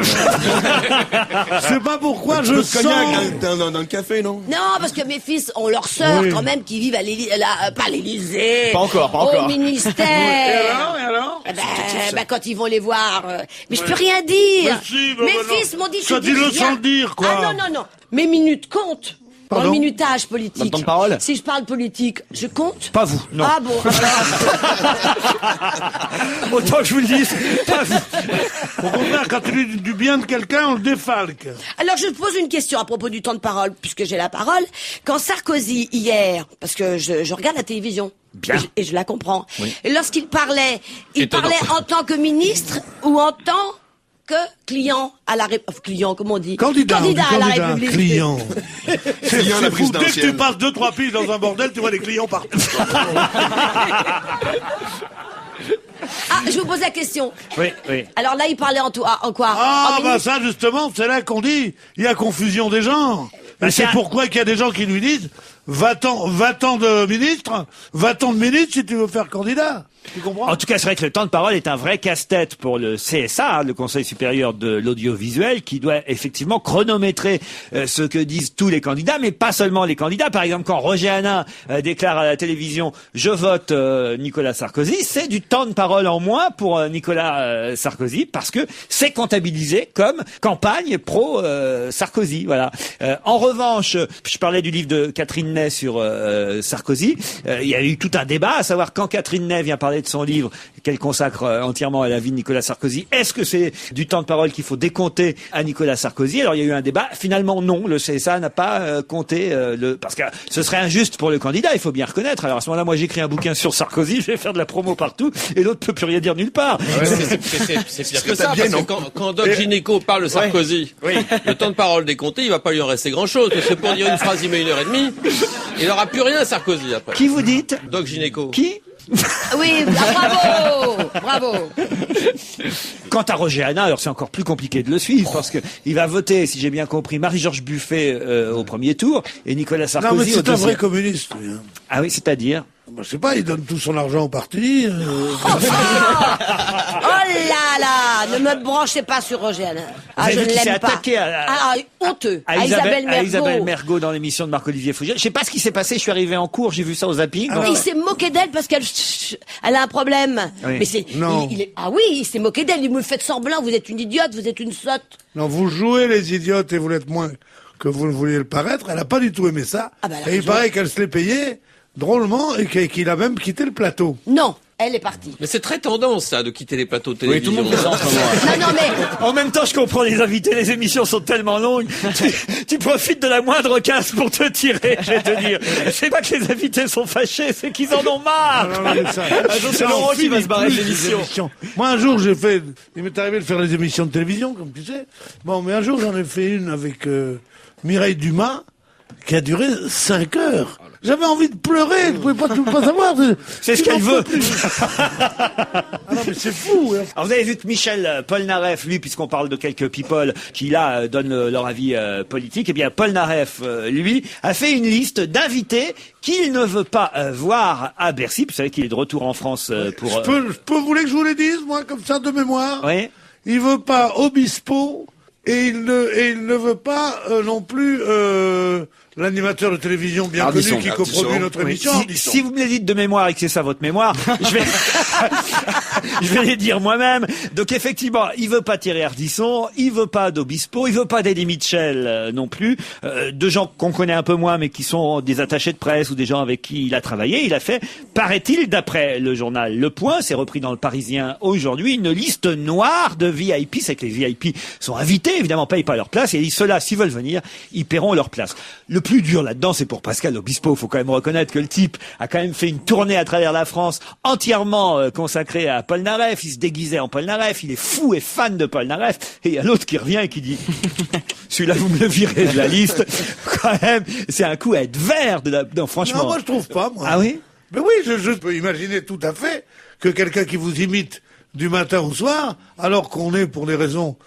Je sais pas pourquoi je sens... Cognac dans le café, non? Non, parce que mes fils ont leur sœur, Oui. quand même, qui vivent pas à l'Élysée. Pas encore. Au ministère. Et alors Quand ils vont les voir. Mais je peux rien dire. Mais si, Mes non. fils m'ont dit que Ça, je dis dis-le rien. sans le dire, quoi. Ah non. Mes minutes comptent. Dans Pardon? le minutage politique. Dans le temps de parole? Si je parle politique, je compte? Pas vous, non. Ah bon. Autant que je vous le dise, pas vous. Au contraire, quand tu dis du bien de quelqu'un, on le défalque. Alors je pose une question à propos du temps de parole, puisque j'ai la parole. Quand Sarkozy, hier, parce que je regarde la télévision, Bien. et je la comprends, Oui. et lorsqu'il parlait, il Étonnant. parlait en tant que ministre ou en tant que client à la République. Client, comment on dit? Candidat à la République. client. Client à la C'est fou. Dès que tu présidentielle. passes 2-3 piges dans un bordel, tu vois des clients partout. Ah, je vous pose la question. Oui. Alors là, il parlait en quoi? Ah, En bah ministre? ça, justement, c'est là qu'on dit, il y a confusion des genres. Et c'est pourquoi qu'il y a des gens qui lui disent, va-t'en de ministre si tu veux faire candidat. Tu comprends? En tout cas, c'est vrai que le temps de parole est un vrai casse-tête pour le CSA, le Conseil supérieur de l'audiovisuel, qui doit effectivement chronométrer ce que disent tous les candidats, mais pas seulement les candidats. Par exemple, quand Roger Hanin déclare à la télévision « Je vote Nicolas Sarkozy », c'est du temps de parole en moins pour Nicolas Sarkozy, parce que c'est comptabilisé comme campagne pro-Sarkozy. Voilà. En revanche, je parlais du livre de Catherine Ney sur Sarkozy. Il y a eu tout un débat, à savoir quand Catherine Ney vient parler de son livre qu'elle consacre entièrement à la vie de Nicolas Sarkozy. Est-ce que c'est du temps de parole qu'il faut décompter à Nicolas Sarkozy? Alors il y a eu un débat. Finalement non, le CSA n'a pas compté parce que ce serait injuste pour le candidat. Il faut bien reconnaître. Alors à ce moment-là, moi j'écris un bouquin sur Sarkozy, je vais faire de la promo partout et l'autre peut plus rien dire nulle part. C'est pire que ça, parce que quand Doc Gynéco parle de Sarkozy, le temps de parole décompté, il va pas lui en rester grand-chose, parce que pour dire une phrase, il met 1h30, il aura plus rien, Sarkozy, après. Qui vous dites? Doc Gynéco. Qui? Oui, bravo. Quant à Roger Hanin, alors c'est encore plus compliqué de le suivre parce que il va voter, si j'ai bien compris, Marie-Georges Buffet au premier tour et Nicolas Sarkozy Non, mais c'est au un vrai deuxième. communiste, lui, hein. Ah oui, c'est-à-dire? Bah, je sais pas, il donne tout son argent au parti. Oh là là, ne me branchez pas sur Roger Hanin. Ah, Vous je avez ne vu qu'il s'est l'aime pas. attaqué Honteux. à Isabelle Mergo dans l'émission de Marc-Olivier Fougère. Je sais pas ce qui s'est passé, je suis arrivé en cours, j'ai vu ça au zapping. Mais il s'est moqué d'elle parce qu'elle a un problème. Oui. Mais c'est, Non. ah oui, il s'est moqué d'elle. Il me fait semblant. Vous êtes une idiote, vous êtes une sotte. Non, vous jouez les idiotes et vous l'êtes moins que vous ne vouliez le paraître. Elle a pas du tout aimé ça. Ah bah, elle a et il raison. paraît qu'elle se l'est payée drôlement, et qu'il a même quitté le plateau. Non, elle est partie. Mais c'est très tendance, ça, de quitter les plateaux de télévision. Oui, tout le monde fait ça en ce moment. Non, mais... En même temps, je comprends les invités, les émissions sont tellement longues. Tu profites de la moindre casse pour te tirer, je vais te dire. C'est pas que les invités sont fâchés, c'est qu'ils en ont marre. Un jour, c'est Laurent qui va se barrer de l'émission. Moi, un jour, il m'est arrivé de faire les émissions de télévision, comme tu sais. Bon, mais un jour, j'en ai fait une avec Mireille Dumas, qui a duré 5 heures. J'avais envie de pleurer, je pouvais pas savoir. C'est ce qu'elle veut. Ah non, mais c'est fou. Hein. Alors vous avez vu que Michel Polnareff, lui, puisqu'on parle de quelques people qui là donnent leur avis politique, eh bien Polnareff, lui, a fait une liste d'invités qu'il ne veut pas voir à Bercy. Vous savez qu'il est de retour en France pour... Je peux, vous voulez que je vous les dise, moi, comme ça, de mémoire? Oui. Il veut pas Obispo, et il ne veut pas non plus l'animateur de télévision bien connu qui coproduit notre émission. Si vous me les dites de mémoire et que c'est ça votre mémoire, je vais les dire moi-même. Donc effectivement, il veut pas Thierry Ardisson, il veut pas d'Obispo, il veut pas d'Eddie Mitchell non plus, de gens qu'on connaît un peu moins mais qui sont des attachés de presse ou des gens avec qui il a travaillé. Il a fait, paraît-il, d'après le journal Le Point, c'est repris dans Le Parisien aujourd'hui, une liste noire de VIP. C'est que les VIP sont invités, évidemment, payent pas leur place, et il dit ceux-là, s'ils veulent venir, ils paieront leur place. Le plus dur là-dedans, c'est pour Pascal Obispo. Faut quand même reconnaître que le type a quand même fait une tournée à travers la France entièrement consacrée à Polnareff. Il se déguisait en Polnareff. Il est fou et fan de Polnareff. Et il y a l'autre qui revient et qui dit celui-là, vous me le virez de la liste. Quand même, c'est un coup à être vert non, franchement. Non, moi je trouve pas, moi. Ah oui? Mais oui, je peux imaginer tout à fait que quelqu'un qui vous imite du matin au soir, alors qu'on est pour des raisons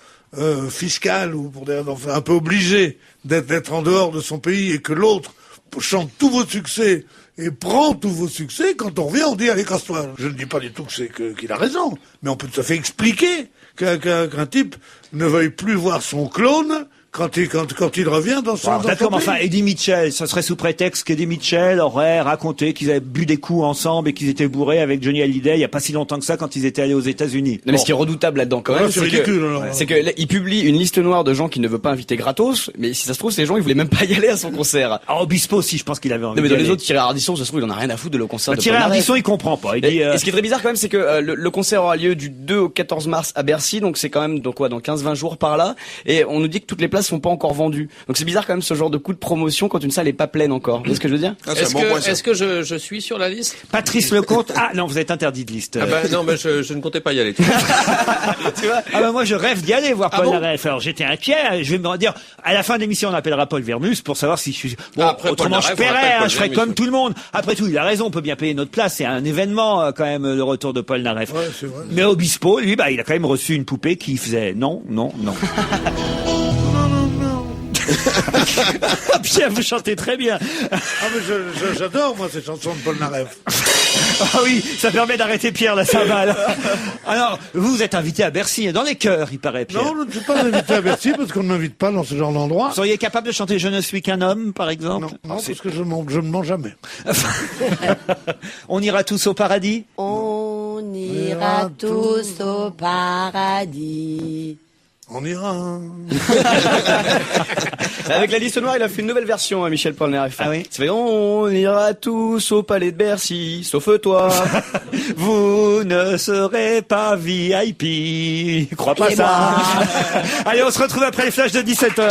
fiscales ou pour des raisons un peu obligé d'être en dehors de son pays, et que l'autre chante tous vos succès et prend tous vos succès, quand on revient, on dit allez, casse-toi. Je ne dis pas du tout qu'il a raison, mais on peut tout à fait expliquer qu'un type ne veuille plus voir son clone quand il revient dans son... D'accord, mais enfin, Eddie Mitchell, ça serait sous prétexte qu'Eddie Mitchell aurait raconté qu'ils avaient bu des coups ensemble et qu'ils étaient bourrés avec Johnny Hallyday il y a pas si longtemps que ça, quand ils étaient allés aux États-Unis. Non, mais ce qui est redoutable là-dedans quand même, c'est ridicule. C'est que là, il publie une liste noire de gens qu'il ne veut pas inviter gratos, mais si ça se trouve, ces gens, ils voulaient même pas y aller à son concert. Ah, Obispo aussi, je pense qu'il avait envie. Non, mais d'y dans les aller. autres, Thierry Ardisson, ça se trouve, il en a rien à foutre de le concert de Thierry Polnareff. Ardisson, il comprend pas. Il dit, Et ce qui est très bizarre quand même, c'est que le concert aura lieu du 2 au 14 mars à Bercy, donc c'est quand même dans 15-20 jours par là, et on nous dit que toutes les places sont pas encore vendues. Donc c'est bizarre quand même ce genre de coup de promotion quand une salle est pas pleine encore. Vous voyez ce que je veux dire? Ah, c'est un bon point, ça. Est-ce que je suis sur la liste? Patrice Lecomte. Ah non, vous êtes interdit de liste. Ah ben non, mais je ne comptais pas y aller. Tu vois? Ah ben moi je rêve d'y aller voir Ah Polnareff. Alors j'étais inquiet. Je vais me dire à la fin de l'émission on appellera Paul Vermus pour savoir si je suis. Bon, Après autrement je Polnareff, on paierais. appelle Paul Je ferais Vermus, comme oui. tout le monde. Après tout, il a raison. On peut bien payer notre place. C'est un événement quand même le retour de Polnareff. Ouais, c'est vrai. Mais Obispo, lui, il a quand même reçu une poupée qui faisait non, non, non. Pierre, vous chantez très bien. Ah, mais j'adore, moi, ces chansons de Polnareff. Ah oui, ça permet d'arrêter Pierre la cymbale. Alors, vous êtes invité à Bercy, dans les chœurs, il paraît, Pierre. Non, je ne suis pas invité à Bercy parce qu'on ne m'invite pas dans ce genre d'endroit. Vous seriez capable de chanter Je ne suis qu'un homme, par exemple? Non, parce que je ne mens jamais. On ira tous au paradis? On ira tous au paradis. On ira. Avec la liste noire, il a fait une nouvelle version, Michel Polnareff. Ah oui? Ça fait on ira tous au palais de Bercy, sauf toi. Vous ne serez pas VIP. Crois pas ça. Allez, on se retrouve après les flashs de 17h.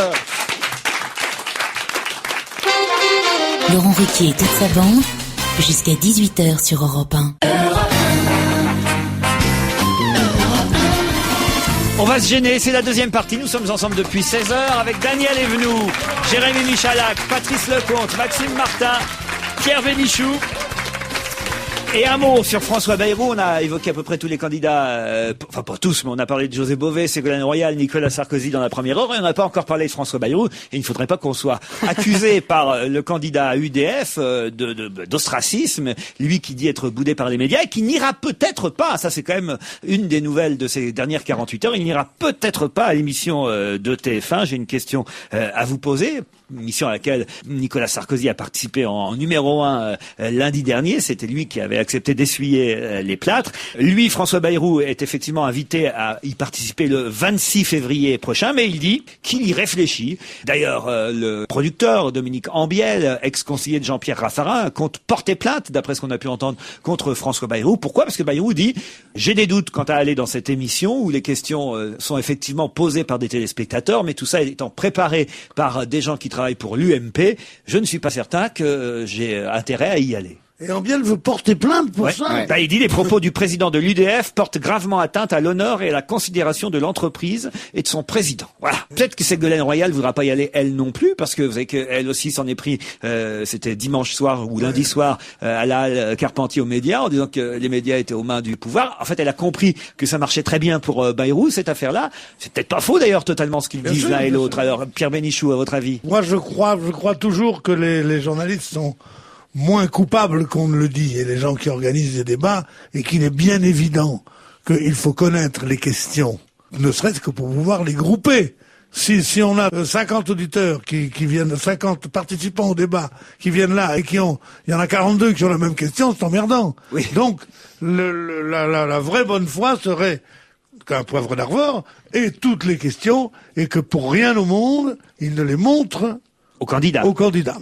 Laurent Ruquier et toute sa bande, jusqu'à 18h sur Europe 1. On va se gêner, c'est la deuxième partie. Nous sommes ensemble depuis 16h avec Daniel Evenou, Jérémy Michalak, Patrice Lecomte, Maxime Martin, Pierre Bénichou. Et un mot sur François Bayrou. On a évoqué à peu près tous les candidats, enfin pas tous, mais on a parlé de José Bové, Ségolène Royal, Nicolas Sarkozy dans la première heure, et on n'a pas encore parlé de François Bayrou. Et il ne faudrait pas qu'on soit accusé par le candidat UDF d'ostracisme, lui qui dit être boudé par les médias et qui n'ira peut-être pas, ça c'est quand même une des nouvelles de ces dernières 48 heures, il n'ira peut-être pas à l'émission de TF1. J'ai une question à vous poser. Mission à laquelle Nicolas Sarkozy a participé en numéro 1 lundi dernier. C'était lui qui avait accepté d'essuyer les plâtres. Lui, François Bayrou, est effectivement invité à y participer le 26 février prochain, mais il dit qu'il y réfléchit. D'ailleurs, le producteur Dominique Ambiel, ex-conseiller de Jean-Pierre Raffarin, compte porter plainte, d'après ce qu'on a pu entendre, contre François Bayrou. Pourquoi ? Parce que Bayrou dit « J'ai des doutes quant à aller dans cette émission où les questions sont effectivement posées par des téléspectateurs, mais tout ça étant préparé par des gens qui travaillent pour l'UMP, je ne suis pas certain que j'ai intérêt à y aller. » Et Ambiel veut porter plainte pour ça. Ouais. Bah, il dit les propos du président de l'UDF portent gravement atteinte à l'honneur et à la considération de l'entreprise et de son président. Voilà. Peut-être que Ségolène Royal voudra pas y aller elle non plus, parce que vous savez qu'elle aussi s'en est pris, c'était dimanche soir ou lundi soir, à la Carpentier aux médias, en disant que les médias étaient aux mains du pouvoir. En fait, elle a compris que ça marchait très bien pour Bayrou, cette affaire-là. C'est peut-être pas faux d'ailleurs totalement ce qu'ils disent l'un et l'autre. Alors, Pierre Bénichou, à votre avis? Moi, je crois toujours que les journalistes sont moins coupables qu'on ne le dit, et les gens qui organisent des débats, et qu'il est bien évident qu'il faut connaître les questions, ne serait-ce que pour pouvoir les grouper. Si on a 50 auditeurs qui viennent, 50 participants au débat qui viennent là et il y en a 42 qui ont la même question, c'est emmerdant. Oui. Donc, la vraie bonne foi serait qu'un Poivre d'Arvor ait toutes les questions et que pour rien au monde, il ne les montre au candidat.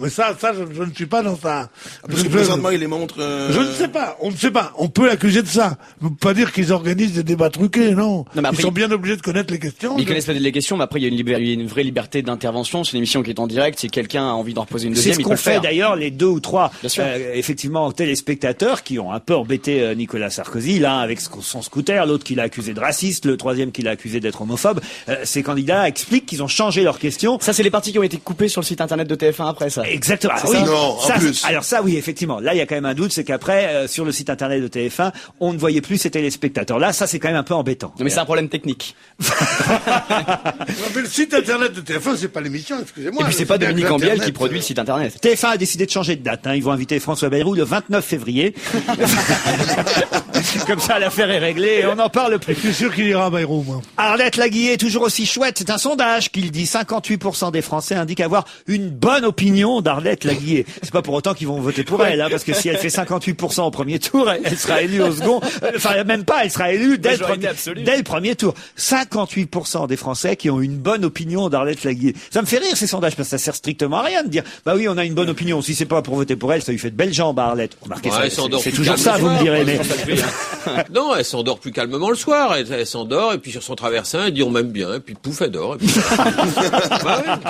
Mais ça, je ne suis pas dans ça. Parce que présentement, il les montre. Je ne sais pas. On ne sait pas. On peut l'accuser de ça. On ne peut pas dire qu'ils organisent des débats truqués, non. Après, ils sont bien obligés de connaître les questions. Ils connaissent les questions, mais après, il y a une vraie liberté d'intervention. C'est une émission qui est en direct. Si quelqu'un a envie d'en reposer une deuxième, c'est ce qu'ont fait d'ailleurs les 2 ou 3, effectivement, téléspectateurs qui ont un peu embêté Nicolas Sarkozy, l'un avec son scooter, l'autre qui l'a accusé de raciste, le troisième qui l'a accusé d'être homophobe. Ces candidats expliquent qu'ils ont changé leurs questions. Ça, c'est les parties qui ont été coupées sur le site internet de TF1 après ça. Exactement. Ah, oui. Non, en plus. Alors ça, oui, effectivement. Là, il y a quand même un doute, c'est qu'après, sur le site internet de TF1, on ne voyait plus ces téléspectateurs. Là, ça, c'est quand même un peu embêtant. Non, mais c'est un problème technique. Mais le site internet de TF1, c'est pas l'émission, excusez-moi. Et puis c'est pas Dominique Ambiel qui produit le site internet. TF1 a décidé de changer de date. Ils vont inviter François Bayrou le 29 février. Comme ça, l'affaire est réglée et on n'en parle plus. Je suis sûr qu'il ira, Bayrou, moi. Arlette Laguillet est toujours aussi chouette. C'est un sondage qu'il dit 58% des Français indiquent avoir une bonne opinion d'Arlette Laguillet. C'est pas pour autant qu'ils vont voter pour elle, parce que si elle fait 58% au premier tour, elle sera élue au second. Enfin, même pas, elle sera élue dès le premier tour. 58% des Français qui ont une bonne opinion d'Arlette Laguillet. Ça me fait rire ces sondages, parce que ça sert strictement à rien de dire, bah oui, on a une bonne opinion. Si c'est pas pour voter pour elle, ça lui fait de belles jambes à Arlette. Remarquez, c'est toujours ça, vous me direz, mais. Non, elle s'endort plus calmement le soir. Elle s'endort, et puis sur son traversin, elle dit on m'aime bien, et puis pouf, elle dort. Et puis... bah oui.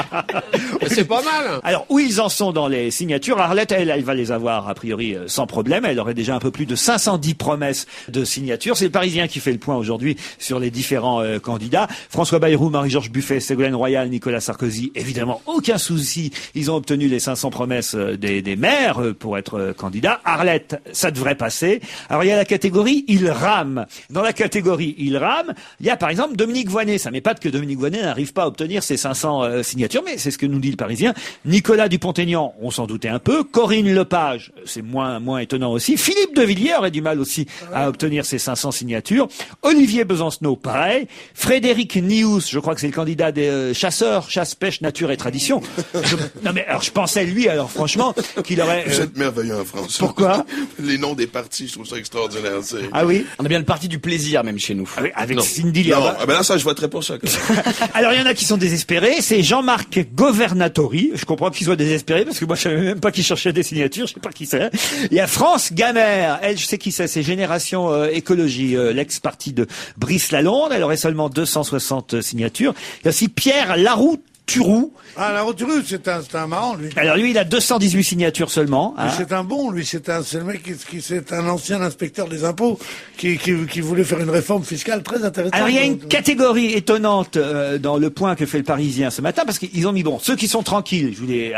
C'est pas mal. Alors, où ils en sont dans les signatures? Arlette, elle va les avoir, a priori, sans problème. Elle aurait déjà un peu plus de 510 promesses de signatures. C'est le Parisien qui fait le point aujourd'hui sur les différents candidats. François Bayrou, Marie-Georges Buffet, Ségolène Royal, Nicolas Sarkozy. Évidemment, aucun souci. Ils ont obtenu les 500 promesses des maires pour être candidats. Arlette, ça devrait passer. Alors, il y a la catégorie il rame. Dans la catégorie il rame, il y a par exemple Dominique Voynet. Ça m'épate que Dominique Voynet n'arrive pas à obtenir ses 500 signatures, mais c'est ce que nous dit le Parisien. Nicolas Dupont-Aignan, on s'en doutait un peu. Corinne Lepage, c'est moins étonnant aussi. Philippe de Villiers aurait du mal aussi à obtenir ses 500 signatures. Olivier Besancenot, pareil. Frédéric Nious, je crois que c'est le candidat des chasseurs, chasse, pêche, nature et tradition. Non mais alors je pensais lui, alors franchement, qu'il aurait... Vous êtes merveilleux en France. Pourquoi? Les noms des partis, je trouve ça extraordinaire. Ah oui? On a bien le parti du plaisir même chez nous. Avec Cindy Liaba. Non, ben là ça je voterais pour ça. Alors il y en a qui sont désespérés. C'est Jean-Marc Governatori. Je comprends qu'il soit désespéré parce que moi je savais même pas qu'il cherchait des signatures. Je sais pas qui c'est. Il y a France Gamère. Elle, je sais qui c'est. C'est Génération Écologie, l'ex-parti de Brice Lalonde. Elle aurait seulement 260 signatures. Il y a aussi Pierre Laroux-Turou. Ah, Laroux-Turou, c'est un marrant, lui. Alors lui, il a 218 signatures seulement. Hein. C'est un bon, lui. C'est le mec c'est un ancien inspecteur des impôts qui voulait faire une réforme fiscale très intéressante. Alors il y a une catégorie étonnante dans le point que fait le Parisien ce matin, parce qu'ils ont mis ceux qui sont tranquilles,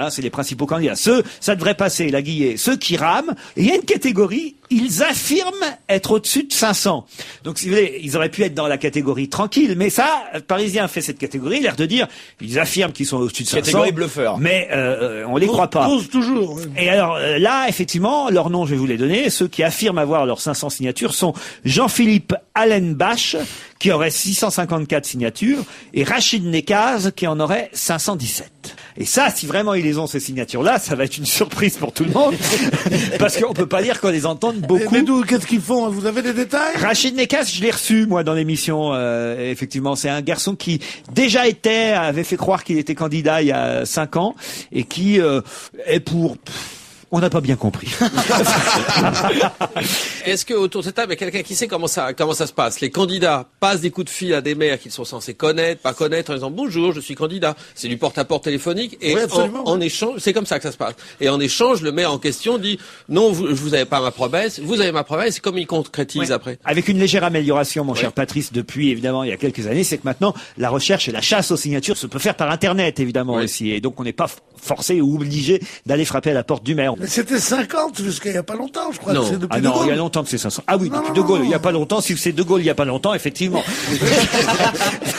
c'est les principaux candidats. Ceux, ça devrait passer, Laguillet. Ceux qui rament. Et il y a une catégorie, ils affirment être au-dessus de 500. Donc si vous voulez, ils auraient pu être dans la catégorie tranquille, mais ça, le Parisien fait cette catégorie, l'air de dire, ils affirment qu'ils sont au-dessus de 500. Catégorie bluffeur. Mais on les croit pas. Toujours. Et alors là, effectivement, leurs noms, je vais vous les donner. Ceux qui affirment avoir leurs 500 signatures sont Jean-Philippe Allenbach, qui aurait 654 signatures et Rachid Nekaz qui en aurait 517. Et ça, si vraiment ils les ont, ces signatures-là, ça va être une surprise pour tout le monde. Parce qu'on peut pas dire qu'on les entende beaucoup. Mais d'où, qu'est-ce qu'ils font? Vous avez des détails? Rachid Nekaz, je l'ai reçu, moi, dans l'émission, effectivement. C'est un garçon qui, déjà avait fait croire qu'il était candidat il y a 5 ans, et qui est pour... On n'a pas bien compris. Est-ce que autour de cette table, il y a quelqu'un qui sait comment ça se passe? Les candidats passent des coups de fil à des maires qu'ils sont censés connaître, pas connaître, en disant bonjour, je suis candidat. C'est du porte-à-porte téléphonique et oui, en échange, c'est comme ça que ça se passe. Et en échange, le maire en question dit non, vous avez pas ma promesse, vous avez ma promesse. C'est comme il concrétise après. Avec une légère amélioration, mon cher Patrice, depuis évidemment il y a quelques années, c'est que maintenant la recherche et la chasse aux signatures se peut faire par Internet évidemment aussi, et donc on n'est pas forcé ou obligé d'aller frapper à la porte du maire. Mais c'était 50 jusqu'à il y a pas longtemps, je crois. Non. C'est depuis De Gaulle. Il y a longtemps que c'est 500. Ah oui, depuis De Gaulle, il y a pas longtemps. Si c'est De Gaulle, il y a pas longtemps, effectivement.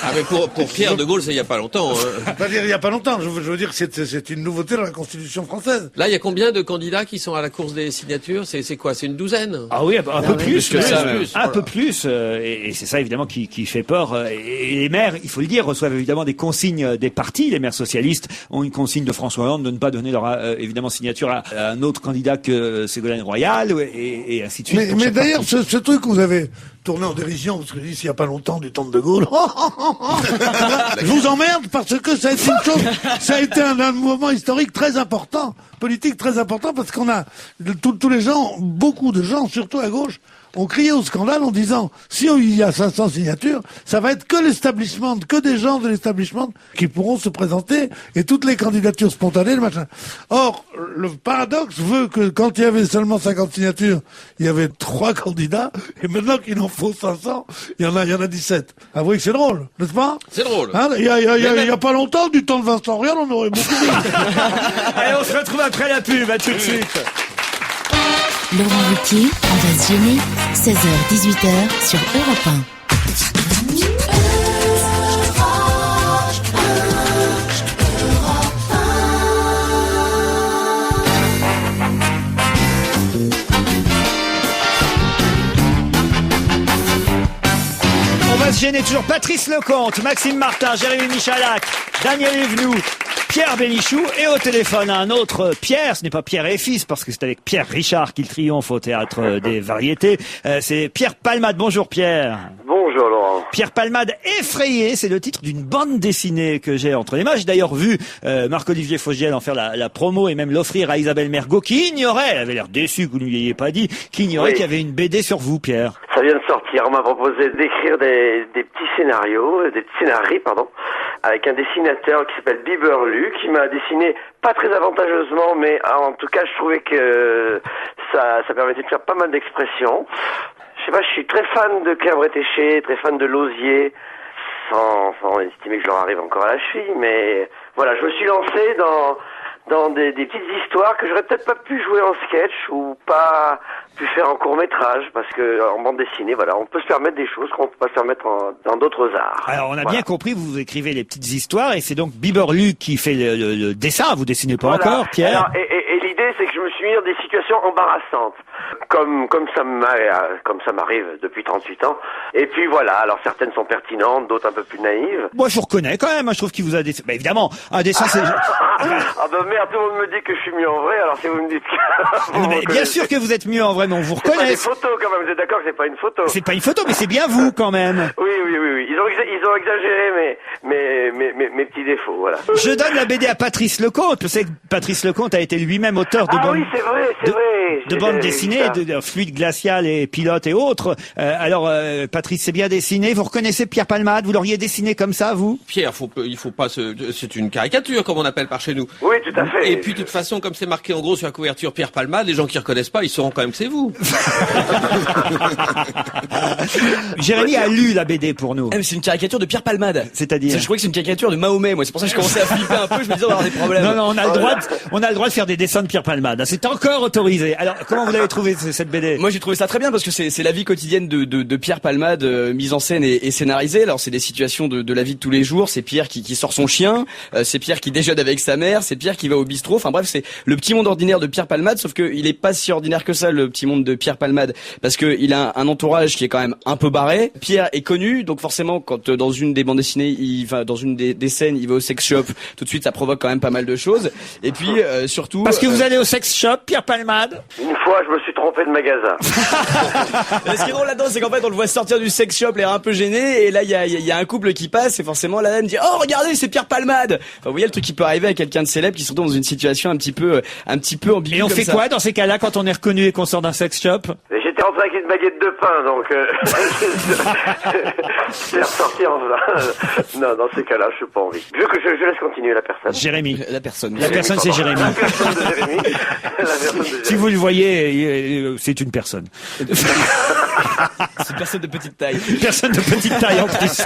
Ah mais pour Pierre De Gaulle, c'est il y a pas longtemps. Pas dire il y a pas longtemps. Je veux dire que c'est une nouveauté dans la Constitution française. Là, il y a combien de candidats qui sont à la course des signatures? C'est quoi? C'est une douzaine? Ah oui, un peu plus que ça, un peu plus. Et c'est ça évidemment qui fait peur. Et les maires, il faut le dire, reçoivent évidemment des consignes des partis. Les maires socialistes ont une consigne de François Hollande de ne pas donner leur évidemment signature à un autre candidat que Ségolène Royal et ainsi de suite. Mais d'ailleurs, ce truc que vous avez tourné en dérision, parce que je dis s'il y a pas longtemps du temps de Gaulle, je vous emmerde parce que ça a été une chose, ça a été un moment historique très important, politique très important, parce qu'on a tous les gens, beaucoup de gens, surtout à gauche, ont crié au scandale en disant si il y a 500 signatures, ça va être que l'establishment, que des gens de l'establishment qui pourront se présenter et toutes les candidatures spontanées, le machin. Or, le paradoxe veut que quand il y avait seulement 50 signatures, il y avait 3 candidats et maintenant qu'il en faut 500, il y en a 17. Avouez que c'est drôle, n'est-ce pas? C'est drôle. Hein, il y a pas longtemps, du temps de Vincent Auriol, on aurait beaucoup ri. Allez, on se retrouve après la pub, à tout de suite. Laurent Ruquier, on va se gêner, 16h-18h sur Europe 1. On va se gêner toujours. Patrice Lecomte, Maxime Martin, Jérémy Michalak, Daniel Evenou, Pierre Bénichou et au téléphone un autre Pierre, ce n'est pas Pierre et fils parce que c'est avec Pierre Richard qu'il triomphe au Théâtre des Variétés, c'est Pierre Palmade. Bonjour Pierre. Bonjour Laurent. Pierre Palmade, effrayé, c'est le titre d'une bande dessinée que j'ai entre les mains. J'ai d'ailleurs vu Marc-Olivier Fogiel en faire la promo et même l'offrir à Isabelle Mergo qui ignorait, elle avait l'air déçue que vous ne lui ayez pas dit, qui ignorait qu'il y avait une BD sur vous Pierre. Ça vient de sortir, on m'a proposé d'écrire des petits scénarios, des scénarii, pardon, avec un dessinateur qui s'appelle Biberlu, qui m'a dessiné pas très avantageusement, mais en tout cas je trouvais que ça permettait de faire pas mal d'expressions. Je sais pas, je suis très fan de Claire Bretéché, très fan de Lausier, sans estimer que je leur arrive encore à la cheville, mais voilà, je me suis lancé dans des petites histoires que j'aurais peut-être pas pu jouer en sketch ou pas pu faire en court-métrage, parce que en bande dessinée, voilà, on peut se permettre des choses qu'on peut pas se permettre dans d'autres arts. Alors on a bien compris, vous écrivez les petites histoires et c'est donc Biberlu qui fait le dessin, vous dessinez pas encore, Pierre. Alors, et l'idée, c'est que je me suis mis dans des situations embarrassantes, comme ça m'arrive depuis 38 ans. Et puis voilà, alors certaines sont pertinentes, d'autres un peu plus naïves. Moi je vous reconnais quand même, je trouve qu'il vous a dessiné. Bah évidemment, un dessin c'est... Ah bah merde, tout le monde me dit que je suis mieux en vrai, alors si vous me dites que... Mais bien sûr que vous êtes mieux en vrai, mais on vous reconnaît. C'est pas des photos quand même, vous êtes d'accord que c'est pas une photo? C'est pas une photo, mais c'est bien vous quand même. Oui. Ils ont exagéré mes petits défauts, voilà. Je donne la BD à Patrice Lecomte. Je sais que Patrice Lecomte a été lui-même auteur de oui, c'est vrai. De bandes dessinées, de fluide glacial et pilote et autres. Alors, Patrice, c'est bien dessiné. Vous reconnaissez Pierre Palmade? Vous l'auriez dessiné comme ça, vous? Pierre, il faut pas c'est une caricature, comme on appelle par chez nous. Oui, tout à fait. Et puis, de toute façon, comme c'est marqué en gros sur la couverture Pierre Palmade, les gens qui reconnaissent pas, ils sauront quand même que c'est vous. Jérémy a lu la BD pour nous. C'est une caricature de Pierre Palmade. C'est-à-dire? Je croyais que c'est une caricature de Mahomet, moi. C'est pour ça que je commençais à flipper un peu. Je me disais, on va avoir des problèmes. Non, on a le droit de faire des dessins de Pierre Palmade. C'est encore autorisé. BD. Alors, comment vous l'avez trouvé cette BD? Moi, j'ai trouvé ça très bien parce que c'est la vie quotidienne de Pierre Palmade, mise en scène et scénarisée. Alors, c'est des situations de la vie de tous les jours. C'est Pierre qui sort son chien, c'est Pierre qui déjeune avec sa mère, c'est Pierre qui va au bistrot. Enfin bref, c'est le petit monde ordinaire de Pierre Palmade, sauf que il est pas si ordinaire que ça, le petit monde de Pierre Palmade, parce que il a un entourage qui est quand même un peu barré. Pierre est connu, donc forcément, quand dans une des bandes dessinées, il va dans une des scènes, il va au sex shop. Tout de suite, ça provoque quand même pas mal de choses. Et puis surtout. Parce que vous allez au sex shop, Pierre Palmade? Une fois, je me suis trompé de magasin. Ce qui est drôle là-dedans, c'est qu'en fait, on le voit sortir du sex shop, l'air un peu gêné, et là, il y a un couple qui passe, et forcément, la dame dit, oh, regardez, c'est Pierre Palmade. Enfin, vous voyez le truc qui peut arriver à quelqu'un de célèbre qui se retrouve dans une situation un petit peu ambiguë. Et on fait quoi dans ces cas-là quand on est reconnu et qu'on sort d'un sex shop? J'étais rentré avec une baguette de pain, donc je vais ressortir en Non, dans ces cas-là, je n'ai pas envie. Je veux que je laisse continuer la personne. Jérémy. La personne, c'est Jérémy. La personne de Jérémy. Si vous le voyez, c'est une personne. C'est une personne de petite taille. Une personne de petite taille en plus.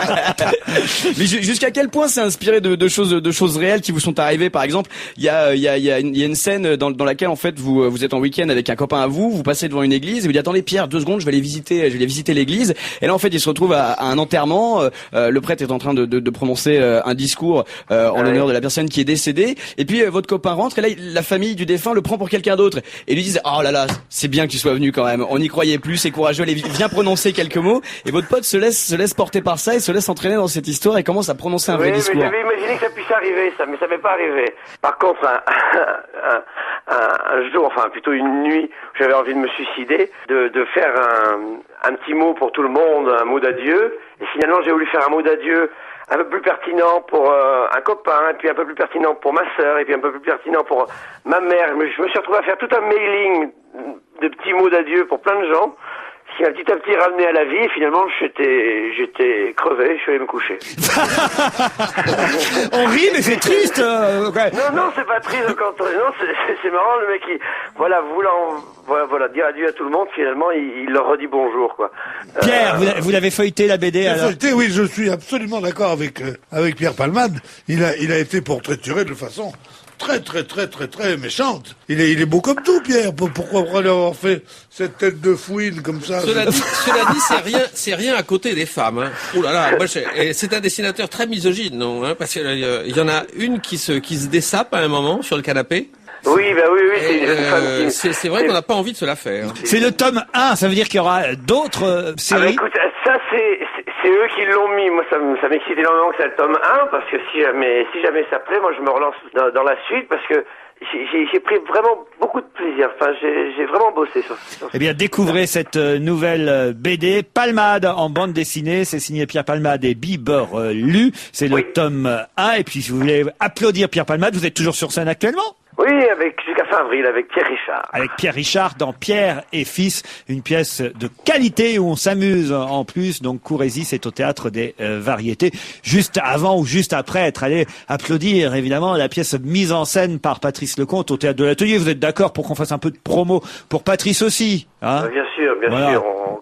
Mais jusqu'à quel point c'est inspiré de choses réelles qui vous sont arrivées? Par exemple, il y a une scène dans laquelle en fait vous êtes en week-end avec un copain à vous passez devant une église et vous dites attendez Pierre, 2 secondes, je vais aller visiter l'église. Et là en fait il se retrouve à un enterrement. Le prêtre est en train de prononcer un discours en l'honneur de la personne qui est décédée. Et puis votre copain rentre et là la famille du défunt le prend pour quelqu'un d'autre et lui disent oh là là, c'est bien que tu sois venu quand même. On n'y croyait plus, c'est courageux. Allez, viens prononcer quelques mots. Et votre pote se laisse porter par ça et se laisse entraîner dans cette histoire et commence à prononcer un vrai discours. Oui, mais j'avais imaginé que ça puisse arriver, ça, mais ça m'est pas arrivé. Par contre, un jour, enfin plutôt une nuit, où j'avais envie de me suicider, de faire un petit mot pour tout le monde, un mot d'adieu. Et finalement, j'ai voulu faire un mot d'adieu un peu plus pertinent pour un copain, et puis un peu plus pertinent pour ma sœur, et puis un peu plus pertinent pour ma mère. Je me suis retrouvé à faire tout un mailing de petits mots d'adieu pour plein de gens, qui m'a petit à petit ramené à la vie, et finalement j'étais crevé, je suis allé me coucher. On rit, mais c'est triste. Ouais. Non, c'est pas triste quand non, c'est marrant le mec qui voulant dire adieu à tout le monde, finalement il leur redit bonjour quoi. Pierre, vous l'avez feuilleté la BD alors? Feuilleté, oui, je suis absolument d'accord avec Pierre Palmade. Il a été portraituré de façon très méchante. Il est beau comme tout, Pierre. Pourquoi lui avoir fait cette tête de fouine comme ça? Cela dit, c'est rien à côté des femmes. Hein. Ouh là là, moi, c'est un dessinateur très misogyne, non? Hein, parce qu'il y en a une qui se dessape à un moment sur le canapé. Oui, c'est une femme qui... C'est vrai qu'on n'a pas envie de se la faire. C'est le tome 1, ça veut dire qu'il y aura d'autres séries. Ah bah écoute, ça c'est eux qui l'ont mis. Moi ça m'excite énormément que c'est le tome 1 parce que si jamais ça plaît, moi je me relance dans la suite parce que j'ai pris vraiment beaucoup de plaisir. Enfin, j'ai vraiment bossé sur ça. Eh bien, découvrez cette nouvelle BD Palmade en bande dessinée. C'est signé Pierre Palmade et Biberlu. C'est le tome 1. Et puis, si vous voulez applaudir Pierre Palmade, vous êtes toujours sur scène actuellement? Oui, jusqu'à fin avril, avec Pierre Richard. Avec Pierre Richard dans Pierre et Fils, une pièce de qualité où on s'amuse en plus. Donc Courrézy, c'est au Théâtre des Variétés. Juste avant ou juste après être allé applaudir, évidemment, la pièce mise en scène par Patrice Lecomte au Théâtre de l'Atelier. Vous êtes d'accord pour qu'on fasse un peu de promo pour Patrice aussi, hein? Bien sûr,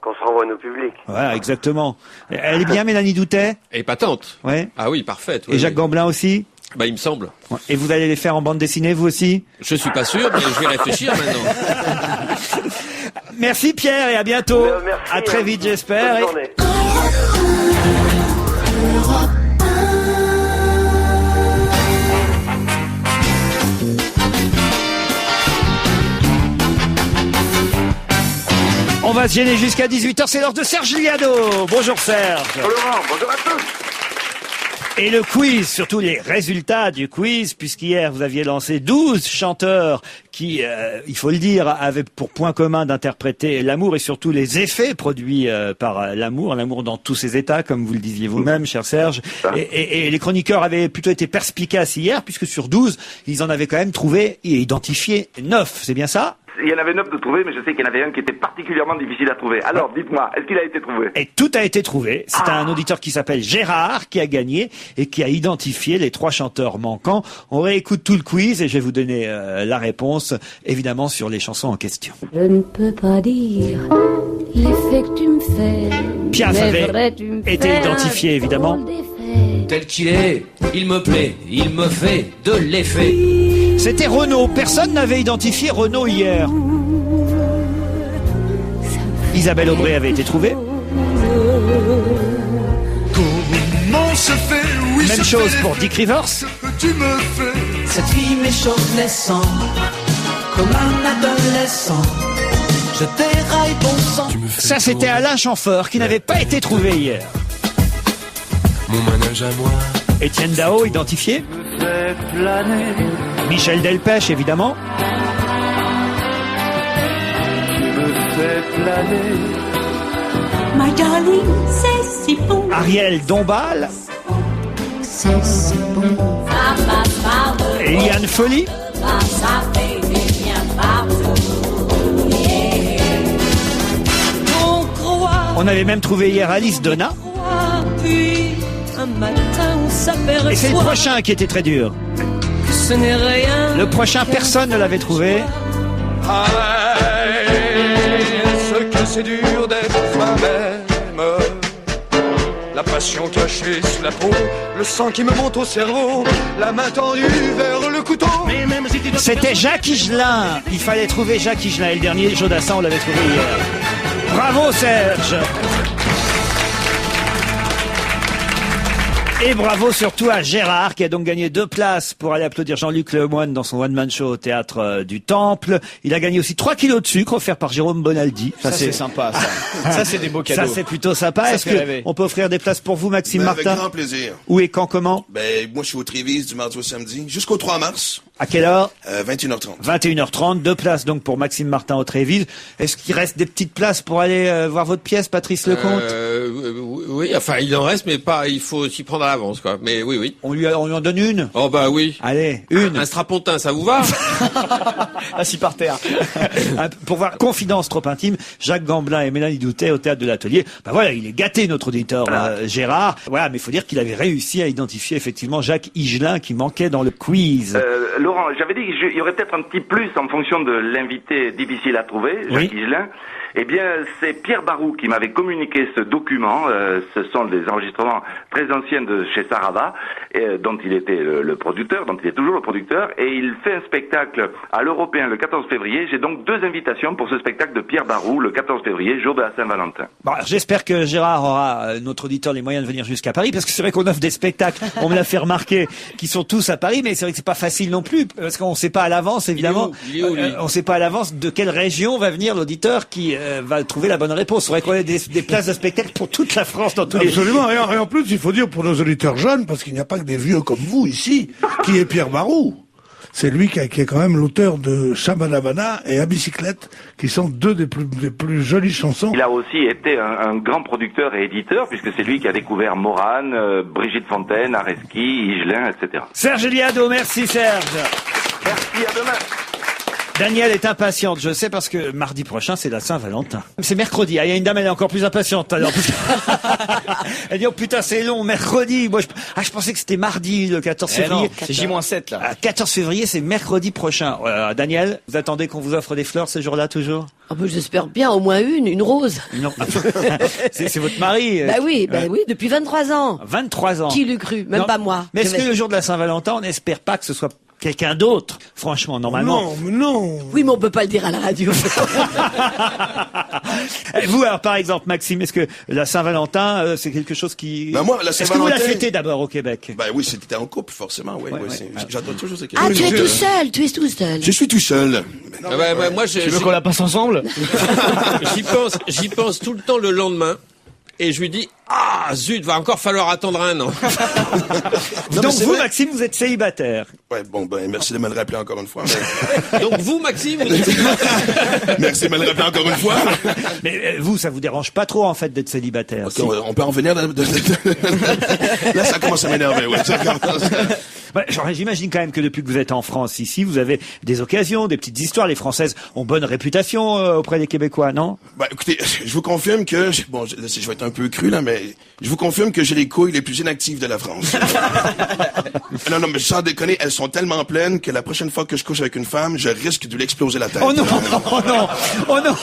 qu'on se renvoie à nos publics. Voilà, exactement. Elle est bien, Mélanie Doutet? Épatante. Ouais. Ah oui, parfaite. Et Jacques Gamblin aussi? Bah, il me semble. Et vous allez les faire en bande dessinée, vous aussi? Je suis pas sûr, mais je vais réfléchir maintenant. Merci Pierre et à bientôt. Merci, à très vite, j'espère. Bonne journée. On va se gêner jusqu'à 18h, c'est l'heure de Serge Liado. Bonjour Serge. Bonjour Laurent, bonjour à tous. Et le quiz, surtout les résultats du quiz, puisqu'hier vous aviez lancé 12 chanteurs qui, il faut le dire, avaient pour point commun d'interpréter l'amour et surtout les effets produits par l'amour dans tous ses états, comme vous le disiez vous-même, cher Serge. Et les chroniqueurs avaient plutôt été perspicaces hier, puisque sur 12, ils en avaient quand même trouvé et identifié 9, c'est bien ça? Il y en avait 9 de trouvés, mais je sais qu'il y en avait un qui était particulièrement difficile à trouver. Alors, dites-moi, est-ce qu'il a été trouvé? Et tout a été trouvé. C'est un auditeur qui s'appelle Gérard qui a gagné et qui a identifié les 3 chanteurs manquants. On réécoute tout le quiz et je vais vous donner la réponse, évidemment, sur les chansons en question. Je ne peux pas dire l'effet que tu me fais. Piaf avait été identifié, évidemment. Tel qu'il est, il me plaît, il me fait de l'effet. C'était Renaud. Personne n'avait identifié Renaud hier. Isabelle Aubray avait été trouvée. Même chose pour Dick Rivers. Cette fille m'échauffe les sangs, comme un adolescent. Je déraille bon sang. Ça, c'était Alain Chamfort qui n'avait pas été trouvé hier. Mon manège à moi. Étienne Dao, identifié. Michel Delpech, évidemment. My darling, c'est si bon. Ariel Dombal. C'est si bon. Et Liane Folly. On avait même trouvé hier Alice Donna. Puis un matin on s'aperçoit. Et c'est le prochain qui était très dur. Que ce n'est rien. Le prochain, personne ne l'avait trouvé. Ce que c'est dur d'être soi-même. La passion cachée sous la peau, le sang qui me monte au cerveau, la main tendue vers le couteau. C'était Jacques Higelin. Il fallait trouver Jacques Higelin. Et le dernier, Jodassin, on l'avait trouvé hier. Bravo Serge. Et bravo surtout à Gérard qui a donc gagné 2 places pour aller applaudir Jean-Luc Lemoyne dans son one-man show au théâtre du Temple. Il a gagné aussi 3 kilos de sucre offert par Jérôme Bonaldi. Ça c'est sympa ça. Ça c'est des beaux cadeaux. Ça c'est plutôt sympa. Est-ce qu'on peut offrir des places pour vous Maxime Martin? Avec grand plaisir. Où et quand, comment? Moi je suis au Trévise du mardi au samedi jusqu'au 3 mars. À quelle heure? 21h30. 21h30, 2 places donc pour Maxime Martin au Trévise. Est-ce qu'il reste des petites places pour aller voir votre pièce, Patrice Lecomte? Oui, enfin il en reste, mais pas. Il faut s'y prendre à l'avance, quoi. Mais oui. On lui en donne une? Oh bah oui. Allez, une. Un strapontin, ça vous va? Assis par terre. Pour voir Confidence trop intime, Jacques Gamblin et Mélanie Doutet au théâtre de l'Atelier. Bah voilà, il est gâté notre auditeur Gérard. Voilà, mais il faut dire qu'il avait réussi à identifier effectivement Jacques Higelin qui manquait dans le quiz. Laurent, j'avais dit qu'il y aurait peut-être un petit plus en fonction de l'invité difficile à trouver, Jacques Higelin. Eh bien, c'est Pierre Barou qui m'avait communiqué ce document. Ce sont des enregistrements très anciens de chez Sarava, dont il était le producteur, dont il est toujours le producteur, et il fait un spectacle à l'Européen le 14 février. J'ai donc 2 invitations pour ce spectacle de Pierre Barou le 14 février, jour de la Saint-Valentin. Bon, j'espère que Gérard aura, notre auditeur, les moyens de venir jusqu'à Paris, parce que c'est vrai qu'on offre des spectacles, on me l'a fait remarquer, qui sont tous à Paris, mais c'est vrai que c'est pas facile non plus, parce qu'on sait pas à l'avance, évidemment. On sait pas à l'avance de quelle région va venir l'auditeur qui va trouver la bonne réponse. Il faudrait qu'on ait des places de spectacle pour toute la France dans tous les... Absolument. Et en plus, il faut dire pour nos auditeurs jeunes, parce qu'il n'y a pas que des vieux comme vous ici, qui est Pierre Barou. C'est lui qui est quand même l'auteur de Shabanabana et À bicyclette, qui sont 2 des plus jolies chansons. Il a aussi été un grand producteur et éditeur, puisque c'est lui qui a découvert Morane, Brigitte Fontaine, Areski, Higelin, etc. Serge Liado, merci Serge. Merci, à demain. Danielle est impatiente, je sais, parce que mardi prochain, c'est la Saint-Valentin. C'est mercredi. Ah, il y a une dame, elle est encore plus impatiente. Alors, elle dit, oh putain, c'est long, mercredi. Moi, je pensais que c'était mardi, le 14 février. Non, c'est J-7, là. 14 février, c'est mercredi prochain. Danielle, vous attendez qu'on vous offre des fleurs ce jour-là, toujours? Ah ben, j'espère bien, au moins une rose. Non. c'est votre mari. Bah oui, depuis 23 ans. 23 ans. Qui l'eût cru? Même pas moi. Mais est-ce que le jour de la Saint-Valentin, on n'espère pas que ce soit quelqu'un d'autre, franchement, normalement. Non. Oui, mais on peut pas le dire à la radio. Vous, alors, par exemple, Maxime, est-ce que la Saint-Valentin, c'est quelque chose qui... Moi, la Saint-Valentin... Est-ce que vous la fêtez d'abord au Québec? Oui, c'était en couple, forcément, oui. J'adore toujours ces questions. Ah, tu es tout seul, Je suis tout seul. Moi, tu veux qu'on la passe ensemble? J'y pense tout le temps le lendemain. Et je lui dis, zut, va encore falloir attendre 1 an. Donc vous, Maxime, vous êtes célibataire. Ouais, merci de me le rappeler encore une fois. Donc vous, Maxime, vous êtes célibataire. Merci de me le rappeler encore une fois. Mais vous, ça vous dérange pas trop, en fait, d'être célibataire? Okay, on peut en venir... Là, ça commence à m'énerver, ouais. J'imagine quand même que depuis que vous êtes en France, ici, vous avez des occasions, des petites histoires. Les Françaises ont bonne réputation auprès des Québécois, non? Écoutez, je vous confirme que... je vais être un peu cru, là, mais mais je vous confirme que j'ai les couilles les plus inactives de la France. Non, mais sans déconner, elles sont tellement pleines que la prochaine fois que je couche avec une femme, je risque de l'exploser la tête. Oh non, oh non, oh non,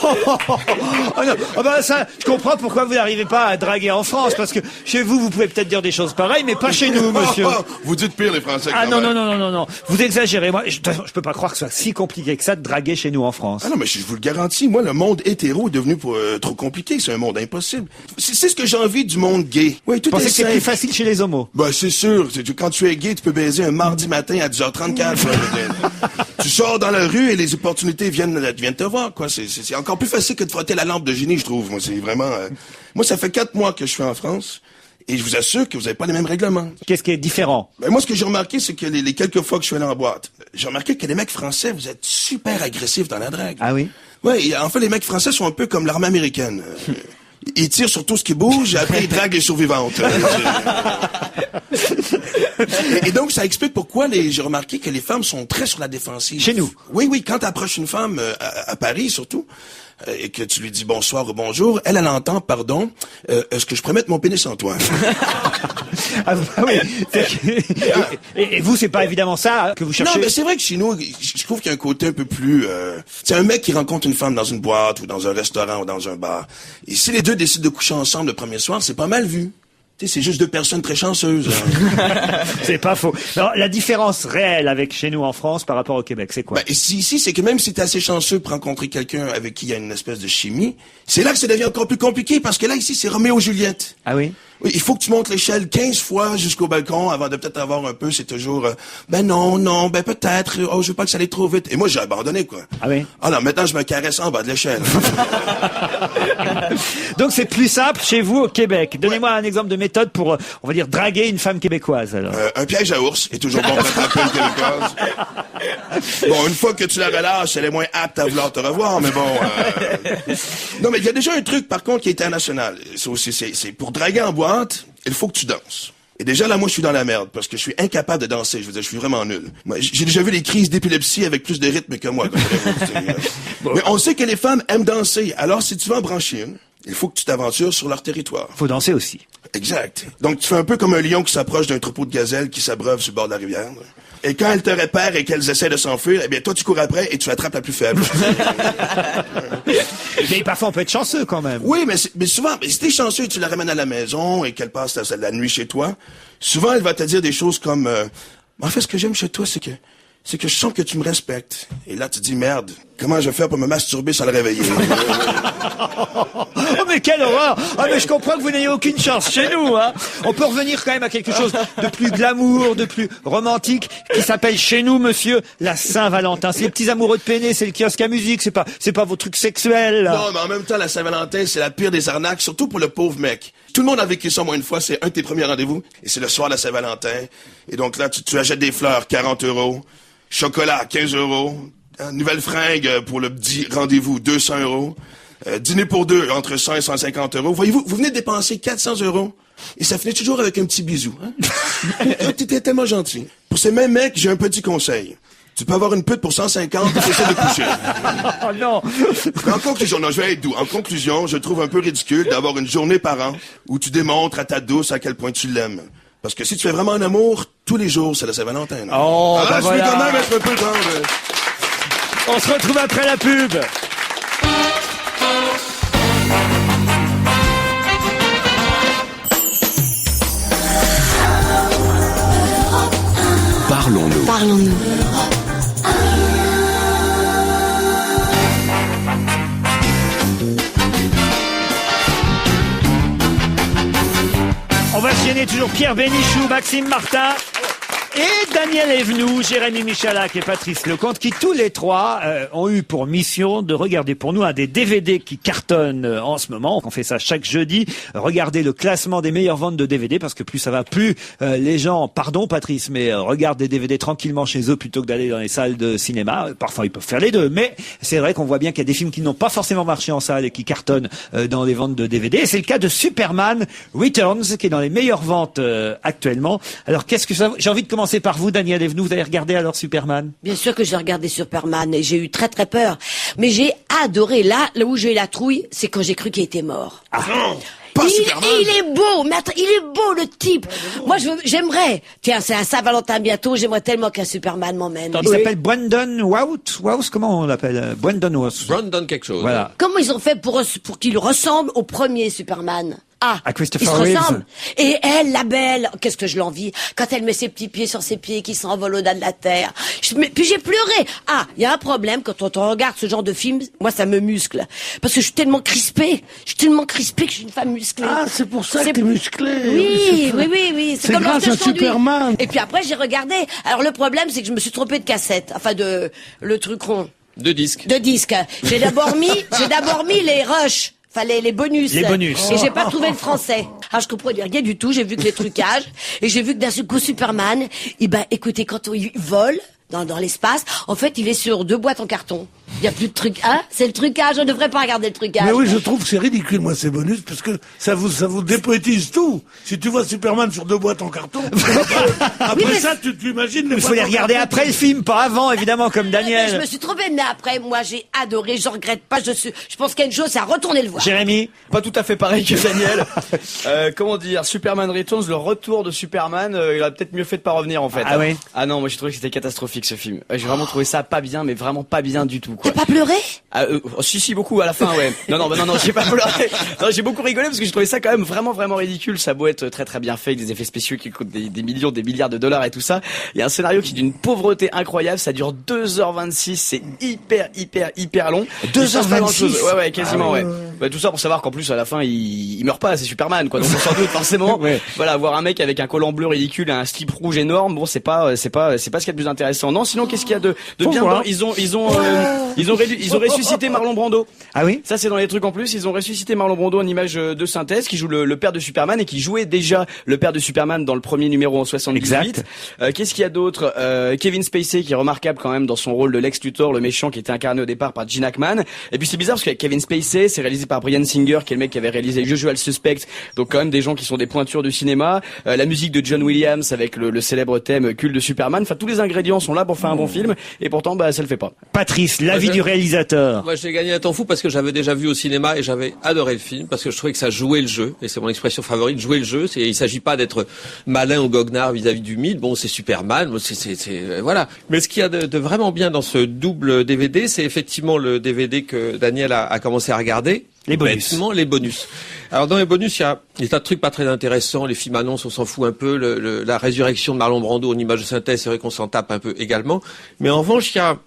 oh non. Oh ben ça, je comprends pourquoi vous n'arrivez pas à draguer en France, parce que chez vous, vous pouvez peut-être dire des choses pareilles, mais pas chez nous, monsieur. Vous dites pire, les Français. Ah non, vous exagérez. Moi, je peux pas croire que ce soit si compliqué que ça de draguer chez nous en France. Ah non, mais je vous le garantis, moi, le monde hétéro est devenu trop compliqué, c'est un monde impossible. C'est ce que j'ai envie du monde gay. Oui, tout pensez que c'est plus facile chez les homos? Ben, c'est sûr. Quand tu es gay, tu peux baiser un mardi matin à 10h34. Tu sors dans la rue et les opportunités viennent te voir, quoi. C'est encore plus facile que de frotter la lampe de génie, je trouve. Moi, c'est vraiment, moi, ça fait 4 mois que je suis en France. Et je vous assure que vous n'avez pas les mêmes règlements. Qu'est-ce qui est différent? Ben, moi, ce que j'ai remarqué, c'est que les quelques fois que je suis allé en boîte, j'ai remarqué que les mecs français, vous êtes super agressifs dans la drague. Ah oui? Ouais, en fait, les mecs français sont un peu comme l'armée américaine. Ils tirent sur tout ce qui bouge et après ils draguent les survivantes. Et donc, ça explique pourquoi j'ai remarqué que les femmes sont très sur la défensive. Chez nous? Oui, quand t'approches une femme, à Paris surtout, et que tu lui dis bonsoir ou bonjour, elle entend, pardon, est-ce que je pourrais mettre mon pénis en toi? Ah oui. Et vous, c'est pas évidemment ça que vous cherchez? Non, mais c'est vrai que chez nous, je trouve qu'il y a un côté un peu plus... c'est un mec qui rencontre une femme dans une boîte ou dans un restaurant ou dans un bar. Et si les deux décident de coucher ensemble le premier soir, c'est pas mal vu. C'est juste 2 personnes très chanceuses. C'est pas faux. Alors, la différence réelle avec chez nous en France par rapport au Québec, c'est quoi? Ben, ici, c'est que même si t'es assez chanceux pour rencontrer quelqu'un avec qui il y a une espèce de chimie, c'est là que ça devient encore plus compliqué parce que là, ici, c'est Roméo et Juliette. Ah oui? Oui, il faut que tu montes l'échelle 15 fois jusqu'au balcon avant de peut-être avoir un peu. C'est toujours, ben non, ben peut-être. Oh, je veux pas que ça aille trop vite. Et moi, j'ai abandonné, quoi. Ah oui? Ah non, maintenant, je me caresse en bas de l'échelle. Donc, c'est plus simple chez vous au Québec. Donnez-moi un exemple de méthode pour, on va dire, draguer une femme québécoise, alors. Un piège à ours est toujours bon pour attraper une québécoise. Bon, une fois que tu la relâches, elle est moins apte à vouloir te revoir, mais bon. Non, mais il y a déjà un truc, par contre, qui est international. C'est pour draguer en boîte, il faut que tu danses. Et déjà, là, moi, je suis dans la merde, parce que je suis incapable de danser. Je veux dire, je suis vraiment nul. Moi, j'ai déjà vu des crises d'épilepsie avec plus de rythme que moi. Mais on sait que les femmes aiment danser. Alors, si tu veux en brancher une, il faut que tu t'aventures sur leur territoire. Faut danser aussi. Exact. Donc, tu fais un peu comme un lion qui s'approche d'un troupeau de gazelles qui s'abreuve sur le bord de la rivière. Et quand elles te repèrent et qu'elles essaient de s'enfuir, eh bien, toi, tu cours après et tu attrapes la plus faible. Mais parfois, on peut être chanceux, quand même. Oui, mais souvent, si t'es chanceux et tu la ramènes à la maison et qu'elle passe la nuit chez toi, souvent, elle va te dire des choses comme, en fait, ce que j'aime chez toi, c'est que je sens que tu me respectes. Et là, tu te dis, merde, comment je vais faire pour me masturber sans le réveiller? Oh, mais quelle horreur! Ah, mais je comprends que vous n'ayez aucune chance chez nous, hein. On peut revenir quand même à quelque chose de plus glamour, de plus romantique, qui s'appelle chez nous, monsieur, la Saint-Valentin. C'est les petits amoureux de peiné, c'est le kiosque à musique, c'est pas vos trucs sexuels, là. Non, mais en même temps, la Saint-Valentin, c'est la pire des arnaques, surtout pour le pauvre mec. Tout le monde a vécu ça, moi, une fois, c'est un de tes premiers rendez-vous, et c'est le soir de la Saint-Valentin. Et donc là, tu achètes des fleurs, 40 €. Chocolat, 15 €. Nouvelle fringue pour le petit rendez-vous, 200 €. Dîner pour deux, entre 100 et 150 €. Voyez-vous, vous venez de dépenser 400 € et ça finit toujours avec un petit bisou. Hein? T'étais tellement gentil. Pour ces mêmes mecs, j'ai un petit conseil. Tu peux avoir une pute pour 150 et essayer de coucher. Oh non! En conclusion, non, je vais être doux. En conclusion, je trouve un peu ridicule d'avoir une journée par an où tu démontres à ta douce à quel point tu l'aimes. Parce que si tu fais vraiment un amour, tous les jours, c'est la Saint-Valentin. Oh, je voilà. vais quand même être un peu tendre. On se retrouve après la pub. Parlons-nous. Parlons-nous. On va se gêner toujours Pierre Bénichou, Maxime Martin et Daniel Evenou, Jérémy Michalak et Patrice Lecomte, qui tous les trois ont eu pour mission de regarder pour nous un des DVD qui cartonne en ce moment. On fait ça chaque jeudi. Regardez le classement des meilleures ventes de DVD, parce que plus ça va, plus les gens, pardon Patrice, mais regardent des DVD tranquillement chez eux plutôt que d'aller dans les salles de cinéma. Parfois ils peuvent faire les deux, mais c'est vrai qu'on voit bien qu'il y a des films qui n'ont pas forcément marché en salle et qui cartonnent dans les ventes de DVD. Et c'est le cas de Superman Returns, qui est dans les meilleures ventes actuellement. Alors qu'est-ce que ça... J'ai envie de commencer par vous, Daniel Evenou. Vous avez regardé alors Superman? Bien sûr que j'ai regardé Superman et j'ai eu très très peur. Mais j'ai adoré. Là où j'ai eu la trouille, c'est quand j'ai cru qu'il était mort. Ah. Pas Superman. Et il est beau, mais attends, il est beau le type. Moi j'aimerais. Tiens, c'est un Saint-Valentin bientôt, j'aimerais tellement qu'un Superman m'emmène. Il s'appelle Brandon Routh, comment on l'appelle? Brandon Routh. Brandon quelque chose. Voilà. Comment ils ont fait pour qu'il ressemble au premier Superman? À Christopher ils se Reeves. ressemblent. Et elle, la belle, qu'est-ce que je l'envie quand elle met ses petits pieds sur ses pieds qui s'envolent au-delà de la terre. Puis j'ai pleuré. Il y a un problème quand on regarde ce genre de film. Moi, ça me muscle parce que je suis tellement crispée. Que je suis une femme musclée. Ah, c'est pour ça que t'es musclée. Oui. C'est grâce à Superman. Et puis après, j'ai regardé. Alors le problème, c'est que je me suis trompée de cassette. Enfin, le truc rond. De disques. J'ai d'abord mis les rushs. Fallait les bonus. Les bonus. Et j'ai pas trouvé le français. Je comprenais rien du tout. J'ai vu que les trucages. Et j'ai vu que d'un coup, Superman, écoutez, quand il vole dans l'espace, en fait, il est sur 2 boîtes en carton. Il y a plus de trucs. C'est le trucage. On ne devrait pas regarder le trucage. Mais oui, je trouve que c'est ridicule, moi, ces bonus, parce que ça vous dépoétise tout. Si tu vois Superman sur 2 boîtes en carton, après ça, tu imagines les. Il faut les regarder après le film, pas avant, évidemment, comme Daniel. Je me suis trompée, mais après, moi, j'ai adoré. Je regrette pas. Je pense qu'il y a une chose, c'est à retourner le voir. Jérémy, pas tout à fait pareil que Daniel. Comment dire, Superman Returns, le retour de Superman, il a peut-être mieux fait de pas revenir en fait. Ah oui. Ah non, moi j'ai trouvé que c'était catastrophique ce film. J'ai vraiment trouvé ça pas bien, mais vraiment pas bien du tout. T'as pas pleuré? Si beaucoup à la fin, ouais. Non, j'ai pas pleuré. Non, j'ai beaucoup rigolé parce que j'ai trouvé ça quand même vraiment ridicule. Ça a beau être très très bien fait, avec des effets spéciaux qui coûtent des millions, des milliards de dollars et tout ça. Il y a un scénario qui est d'une pauvreté incroyable. Ça dure 2h26, c'est hyper long. 2h26. Ouais, quasiment, ouais. Tout ça pour savoir qu'en plus à la fin il meurt pas, c'est Superman quoi. Donc on s'en doute forcément. Ouais. Voilà, voir un mec avec un collant bleu ridicule et un slip rouge énorme, bon c'est pas ce qu'il y a de plus intéressant. Non, sinon qu'est-ce qu'il y a de bien bon, ils ont ressuscité Marlon Brando. Ah oui? Ça c'est dans les trucs en plus, ils ont ressuscité Marlon Brando en image de synthèse qui joue le père de Superman et qui jouait déjà le père de Superman dans le premier numéro en 78. Exact. Qu'est-ce qu'il y a d'autre? Kevin Spacey qui est remarquable quand même dans son rôle de Lex Luthor, le méchant qui était incarné au départ par Gene Hackman. Et puis c'est bizarre parce que Kevin Spacey c'est réalisé par Bryan Singer qui est le mec qui avait réalisé Usual Suspect, donc quand même des gens qui sont des pointures du cinéma. La musique de John Williams avec le célèbre thème culte de Superman. Enfin tous les ingrédients sont là pour faire un bon film et pourtant ça le fait pas. Patrice, l'avis du réalisateur. Moi j'ai gagné un temps fou parce que j'avais déjà vu au cinéma et j'avais adoré le film parce que je trouvais que ça jouait le jeu et c'est mon expression favorite, jouer le jeu. Il s'agit pas d'être malin ou goguenard vis-à-vis du mythe. Bon, c'est Superman, voilà. Mais ce qu'il y a de vraiment bien dans ce double DVD, c'est effectivement le DVD que Daniel a commencé à regarder. Les bonus. Bêtement, les bonus. Alors dans les bonus, il y a des tas de trucs pas très intéressants. Les films annonces, on s'en fout un peu. La résurrection de Marlon Brando en image de synthèse, c'est vrai qu'on s'en tape un peu également. Mais en revanche, il y a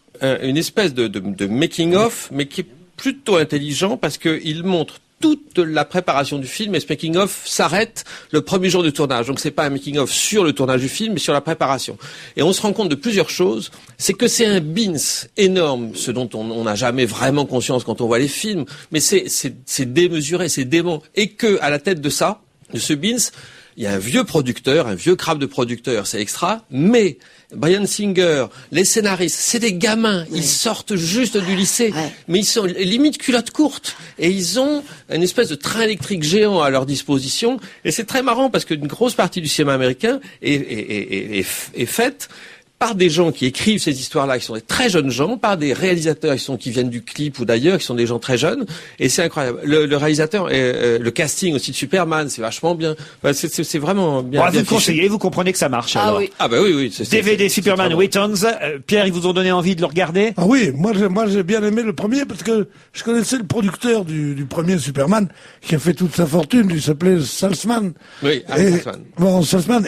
une espèce de making-of, mais qui est plutôt intelligent parce qu'il montre toute la préparation du film et ce making-of s'arrête le premier jour de tournage. Donc c'est pas un making-of sur le tournage du film, mais sur la préparation. Et on se rend compte de plusieurs choses. C'est que c'est un beans énorme, ce dont on n'a jamais vraiment conscience quand on voit les films, mais c'est démesuré, c'est dément. Et que, à la tête de ça, de ce beans, il y a un vieux producteur, un vieux crabe de producteur, c'est extra, mais Bryan Singer, les scénaristes, c'est des gamins, ils sortent juste du lycée, mais ils sont limite culottes courtes, et ils ont une espèce de train électrique géant à leur disposition, et c'est très marrant parce qu'une grosse partie du cinéma américain est faite par des gens qui écrivent ces histoires-là, qui sont des très jeunes gens, par des réalisateurs qui viennent du clip ou d'ailleurs, qui sont des gens très jeunes, et c'est incroyable. Le réalisateur, le casting aussi de Superman, c'est vachement bien. Enfin, c'est vraiment bien. Bon, bien vous conseillez, vous comprenez que ça marche. Alors. Oui. Ah bah oui. DVD Superman Returns. Pierre, ils vous ont donné envie de le regarder? Ah oui, moi j'ai bien aimé le premier parce que je connaissais le producteur du premier Superman qui a fait toute sa fortune. Il s'appelait Saltzman. Oui, Saltzman. Bon, Saltzman,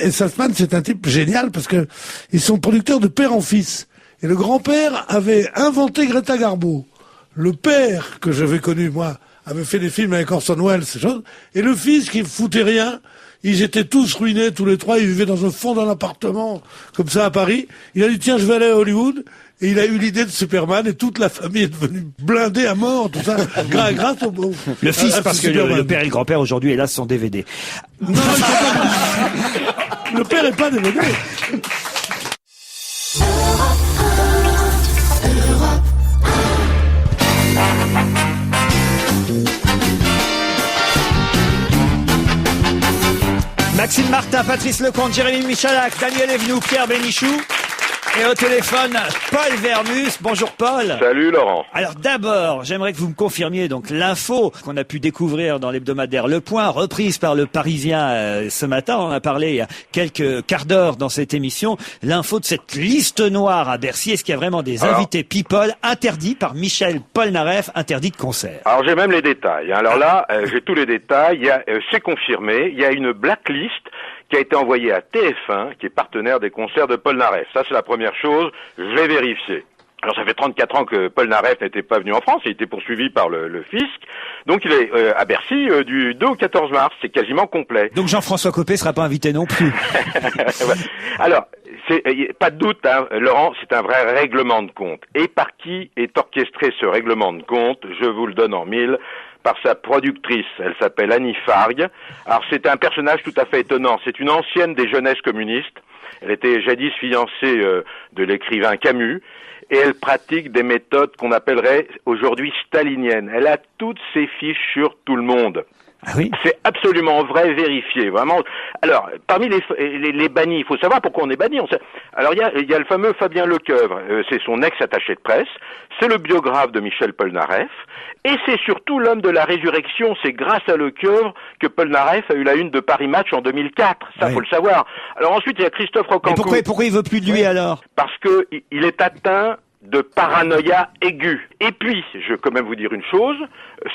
c'est un type génial parce que ils sont producteurs de père en fils. Et le grand-père avait inventé Greta Garbo. Le père, que j'avais connu, moi, avait fait des films avec Orson Welles, ces choses. Et le fils, qui foutait rien, ils étaient tous ruinés, tous les trois. Ils vivaient dans un fond d'un appartement, comme ça, à Paris. Il a dit, tiens, je vais aller à Hollywood. Et il a eu l'idée de Superman et toute la famille est devenue blindée à mort, tout ça, grâce au le fils, parce que le père et le grand-père aujourd'hui, hélas, sont DVD. Non, le père est pas DVD. Maxime Martin, Patrice Lecomte, Jérémy Michalak, Daniel Evenou, Pierre Bénichou. Et au téléphone, Paul Vermus. Bonjour Paul. Salut Laurent. Alors d'abord, j'aimerais que vous me confirmiez donc l'info qu'on a pu découvrir dans l'hebdomadaire Le Point, reprise par le Parisien ce matin. On en a parlé il y a quelques quarts d'heure dans cette émission. L'info de cette liste noire à Bercy. Est-ce qu'il y a vraiment des invités people interdits par Michel Polnareff, interdits de concert? Alors j'ai même les détails. Alors là, j'ai tous les détails. C'est confirmé. Il y a une blacklist qui a été envoyé à TF1, qui est partenaire des concerts de Polnareff. Ça, c'est la première chose. Je vais vérifier. Alors, ça fait 34 ans que Polnareff n'était pas venu en France. Il était poursuivi par le fisc. Donc, il est à Bercy du 2 au 14 mars. C'est quasiment complet. Donc, Jean-François Copé sera pas invité non plus. Alors, pas de doute, hein, Laurent, c'est un vrai règlement de compte. Et par qui est orchestré ce règlement de compte? Je vous le donne en mille. Par sa productrice, elle s'appelle Annie Fargue. Alors c'est un personnage tout à fait étonnant, c'est une ancienne des jeunesses communistes, elle était jadis fiancée de l'écrivain Camus, et elle pratique des méthodes qu'on appellerait aujourd'hui staliniennes. Elle a toutes ses fiches sur tout le monde. Ah oui. C'est absolument vrai, vérifié, vraiment. Alors, parmi les bannis, il faut savoir pourquoi on est banni. Alors, il y a le fameux Fabien Lecoeuvre, c'est son ex-attaché de presse, c'est le biographe de Michel Polnareff, et c'est surtout l'homme de la résurrection. C'est grâce à Lecoeuvre que Polnareff a eu la une de Paris Match en 2004. Ça, faut le savoir. Alors ensuite, il y a Christophe Rocancourt. Mais pourquoi il veut plus de lui alors? Parce que il est atteint de paranoïa aiguë. Et puis, je vais quand même vous dire une chose,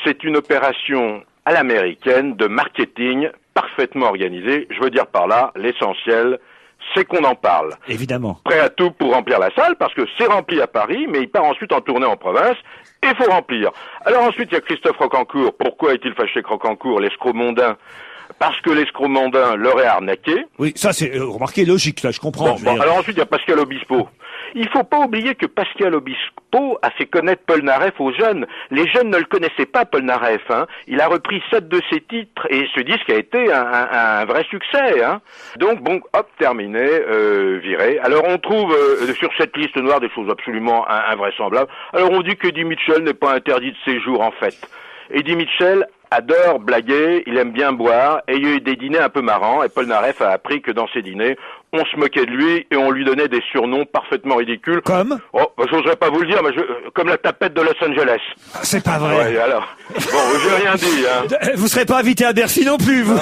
c'est une opération à l'américaine de marketing parfaitement organisée. Je veux dire par là, l'essentiel, c'est qu'on en parle. Évidemment. Prêt à tout pour remplir la salle, parce que c'est rempli à Paris, mais il part ensuite en tournée en province, et il faut remplir. Alors ensuite, il y a Christophe Rocancourt. Pourquoi est-il fâché Rocancourt, l'escroc mondain? Parce que l'escroc mondain l'aurait arnaqué. Oui, ça c'est remarqué, logique, là, je comprends. Bon, alors ensuite, il y a Pascal Obispo. Il faut pas oublier que Pascal Obispo a fait connaître Polnareff aux jeunes. Les jeunes ne le connaissaient pas, Polnareff, hein. Il a repris 7 de ses titres, et ce disque a été un vrai succès, hein. Donc, bon, hop, terminé, viré. Alors, on trouve sur cette liste noire des choses absolument invraisemblables. Alors, on dit qu'Eddie Mitchell n'est pas interdit de séjour, en fait. Eddie Mitchell adore blaguer, il aime bien boire, et il y a eu des dîners un peu marrants, et Polnareff a appris que dans ces dîners, on se moquait de lui et on lui donnait des surnoms parfaitement ridicules. Comme? Oh, j'oserais pas vous le dire, mais comme la tapette de Los Angeles. C'est pas vrai. Ouais, alors. Bon, j'ai rien dit, hein. Vous serez pas invité à Bercy non plus, vous.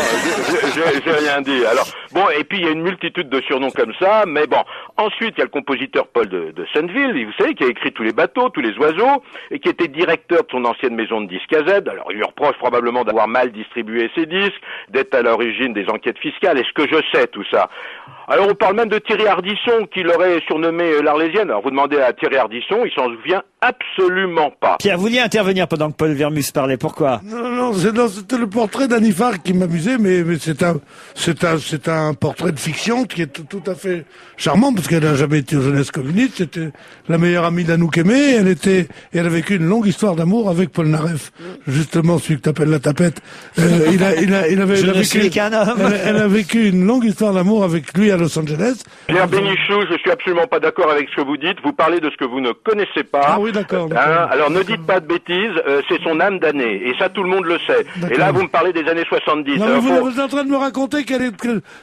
J'ai rien dit. Alors, bon, et puis il y a une multitude de surnoms comme ça, mais bon. Ensuite, il y a le compositeur Paul de Senneville, vous savez, qui a écrit tous les bateaux, tous les oiseaux, et qui était directeur de son ancienne maison de disques à Z. Alors, il lui reproche probablement d'avoir mal distribué ses disques, d'être à l'origine des enquêtes fiscales. Est-ce que je sais tout ça? Alors on parle même de Thierry Ardisson qui l'aurait surnommé l'Arlésienne. Alors vous demandez à Thierry Ardisson, il s'en souvient absolument pas. Pierre, vous vouliez intervenir pendant que Paul Vermus parlait, pourquoi? Non, c'était le portrait d'Annie Fargue qui m'amusait, mais c'est un portrait de fiction qui est tout à fait charmant, parce qu'elle n'a jamais été aux jeunesses communistes, c'était la meilleure amie d'Anouk Aimé, elle a vécu une longue histoire d'amour avec Polnareff. Justement, celui que t'appelles la tapette. Elle a vécu une longue histoire d'amour avec lui à Los Angeles. Pierre Bénichou, je suis absolument pas d'accord avec ce que vous dites. Vous parlez de ce que vous ne connaissez pas. Ah oui, d'accord. Alors ne dites pas de bêtises, c'est son âme damnée. Et ça, tout le monde le sait. Et là, vous me parlez des années 70. Non, mais vous êtes en train de me raconter que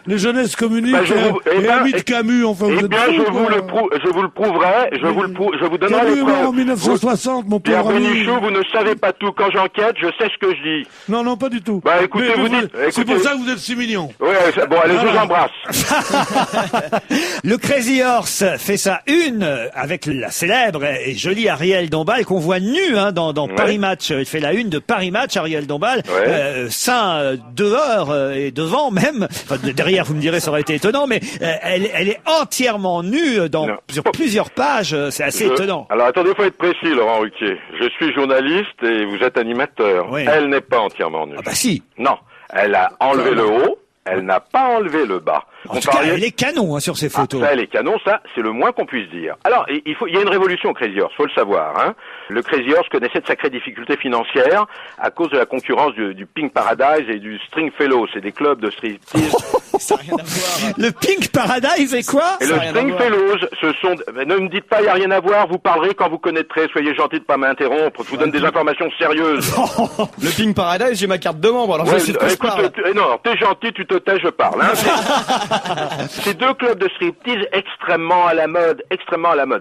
les jeunesses communistes et amis de Camus, enfin, vous êtes bien, je vous le prouverai, je vous donnerai les preuves. En 1960, mon Pierre pauvre ami. Bénichou, vous ne savez pas tout. Quand j'enquête, je sais ce que je dis. Non, pas du tout. Bah, écoutez, c'est pour ça que vous êtes si mignon. Ouais, bon, allez, je vous embrasse. Le Crazy Horse fait sa une avec la célèbre et jolie Ariel Dombal qu'on voit nu dans Paris Match. Il fait la une de Paris Match, Ariel Dombal, sein dehors et devant même. Enfin, derrière, vous me direz, ça aurait été étonnant, mais elle est entièrement nue sur plusieurs pages. C'est assez étonnant. Alors attendez, il faut être précis, Laurent Ruquier. Je suis journaliste et vous êtes animateur. Oui. Elle n'est pas entièrement nue. Ah bah si. Non, elle a enlevé le haut. Elle n'a pas enlevé le bas. En tout cas, elle est canon sur ces photos. Ça, elle est canon, ça, c'est le moins qu'on puisse dire. Alors, il y a une révolution au Crazy Horse, faut le savoir. Hein. Le Crazy Horse connaissait de sacrées difficultés financières à cause de la concurrence du Pink Paradise et du Stringfellow. C'est des clubs de striptease. Ça n'a rien à voir. Le Pink Paradise et quoi? Et le Stringfellows, ce sont... Ne me dites pas, il n'y a rien à voir, vous parlerez quand vous connaîtrez. Soyez gentil de pas m'interrompre, je vous donne des informations sérieuses. Le Pink Paradise, j'ai ma carte de membre, alors je sais de quoi je parle. Non, t'es gentil, tu te tais, je parle. Hein. Ces deux clubs de striptease extrêmement à la mode.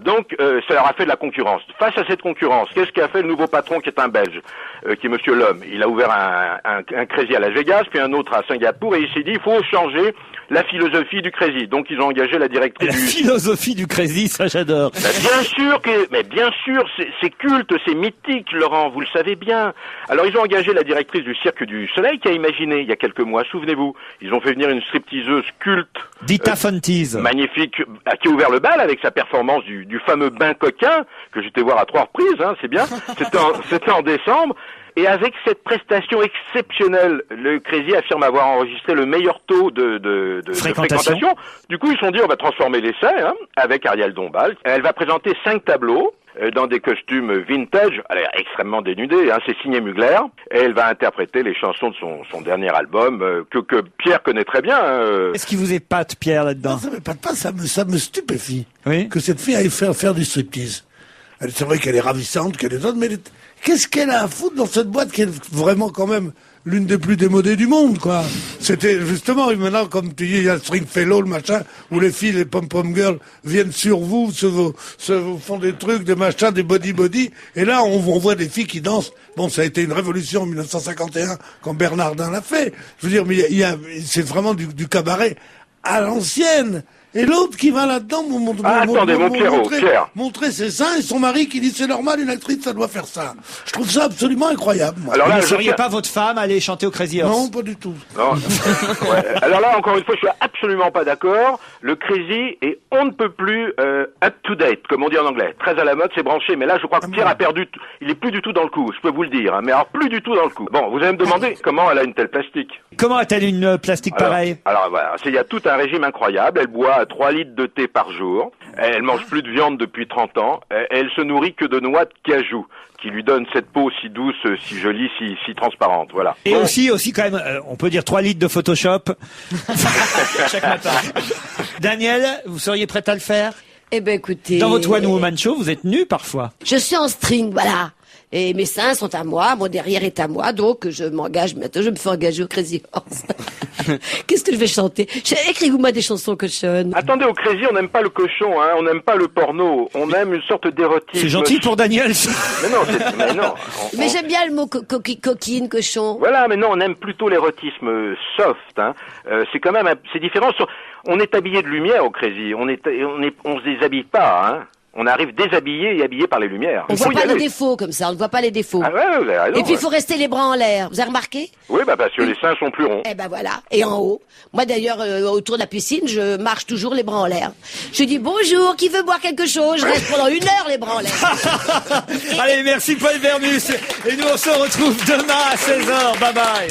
Donc, ça leur a fait de la concurrence. Face à cette concurrence, qu'est-ce qu'a fait le nouveau patron qui est un Belge, qui est Monsieur Lhomme? Il a ouvert un Crazy à Las Vegas, puis un autre à Singapour, et il s'est dit, il faut changer la philosophie du Crazy. Donc, ils ont engagé la directrice philosophie du Crazy, ça j'adore. Bien sûr, c'est culte, c'est mythique, Laurent, vous le savez bien. Alors, ils ont engagé la directrice du Cirque du Soleil qui a imaginé, il y a quelques mois, souvenez-vous, ils ont fait venir une stripteaseuse culte. Dita Fonteese. Magnifique, qui a ouvert le bal avec sa performance du fameux bain coquin, que j'étais voir à 3 reprises, hein, c'est bien. C'était en décembre. Et avec cette prestation exceptionnelle, le Crazy affirme avoir enregistré le meilleur taux de fréquentation. Du coup, ils se sont dit, on va transformer l'essai, hein, avec Ariel Dombal. Elle va présenter 5 tableaux dans des costumes vintage. Elle est extrêmement dénudée, hein, c'est signé Mugler. Et elle va interpréter les chansons de son dernier album, que Pierre connaît très bien. Est-ce qu'il vous épate, Pierre, là-dedans? Non, ça m'épate pas, ça me stupéfie. Oui. Que cette fille aille faire du striptease. C'est vrai qu'elle est ravissante, qu'elle est autre, mais qu'est-ce qu'elle a à foutre dans cette boîte qui est vraiment quand même l'une des plus démodées du monde, quoi. C'était justement, maintenant, comme tu dis, il y a Stringfellow, le machin, où les filles, les pom-pom girls viennent sur vous, se font des trucs, des machins, des body, et là, on voit des filles qui dansent. Bon, ça a été une révolution en 1951, quand Bernardin l'a fait. Je veux dire, mais c'est vraiment du cabaret à l'ancienne. Et l'autre qui va là-dedans montrer ses seins, et son mari qui dit c'est normal, une actrice ça doit faire ça. Je trouve ça absolument incroyable. Moi. Alors là, vous ne seriez pas votre femme aller chanter au Crazy Horse? Non, pas du tout. Non. Ouais. Alors là, encore une fois, je suis absolument pas d'accord. Le Crazy est on ne peut plus up to date, comme on dit en anglais. Très à la mode, c'est branché. Mais là, je crois que Pierre a perdu. Il est plus du tout dans le coup. Je peux vous le dire. Hein, mais alors plus du tout dans le coup. Bon, vous allez me demander comment elle a une telle plastique. Comment a-t-elle une plastique pareille? Alors voilà, il y a tout un régime incroyable. Elle boit 3 litres de thé par jour. Elle mange plus de viande depuis 30 ans. Elle se nourrit que de noix de cajou, qui lui donne cette peau si douce, si jolie, si transparente. Voilà. Et bon. aussi quand même, on peut dire 3 litres de Photoshop chaque matin. Daniel, vous seriez prête à le faire? Eh ben écoutez... Dans votre One Woman Show, vous êtes nue parfois. Je suis en string, voilà. Et mes seins sont à moi, mon derrière est à moi, donc je m'engage maintenant, je me fais engager au Crazy Horse. Qu'est-ce que je vais chanter? Écrivez-moi des chansons cochonnes. Attendez, au Crazy, on n'aime pas le cochon, hein, on n'aime pas le porno, on aime une sorte d'érotisme. C'est gentil pour Daniel. Mais non. Mais j'aime bien le mot coquine, cochon. Voilà, mais non, on aime plutôt l'érotisme soft, hein. C'est quand même, c'est différent. On est habillé de lumière au Crazy, on se déshabille pas, hein. On arrive déshabillé et habillé par les lumières. On ne voit pas les défauts comme ça, on ne voit pas les défauts. Ah ouais, vous avez raison, et puis il faut rester les bras en l'air, vous avez remarqué? Oui, parce que les seins sont plus ronds. Eh ben voilà, et en haut. Moi d'ailleurs, autour de la piscine, je marche toujours les bras en l'air. Je dis bonjour, qui veut boire quelque chose? Je reste pendant 1 heure les bras en l'air. Allez, merci Paul Vermus. Et nous on se retrouve demain à 16h. Bye bye.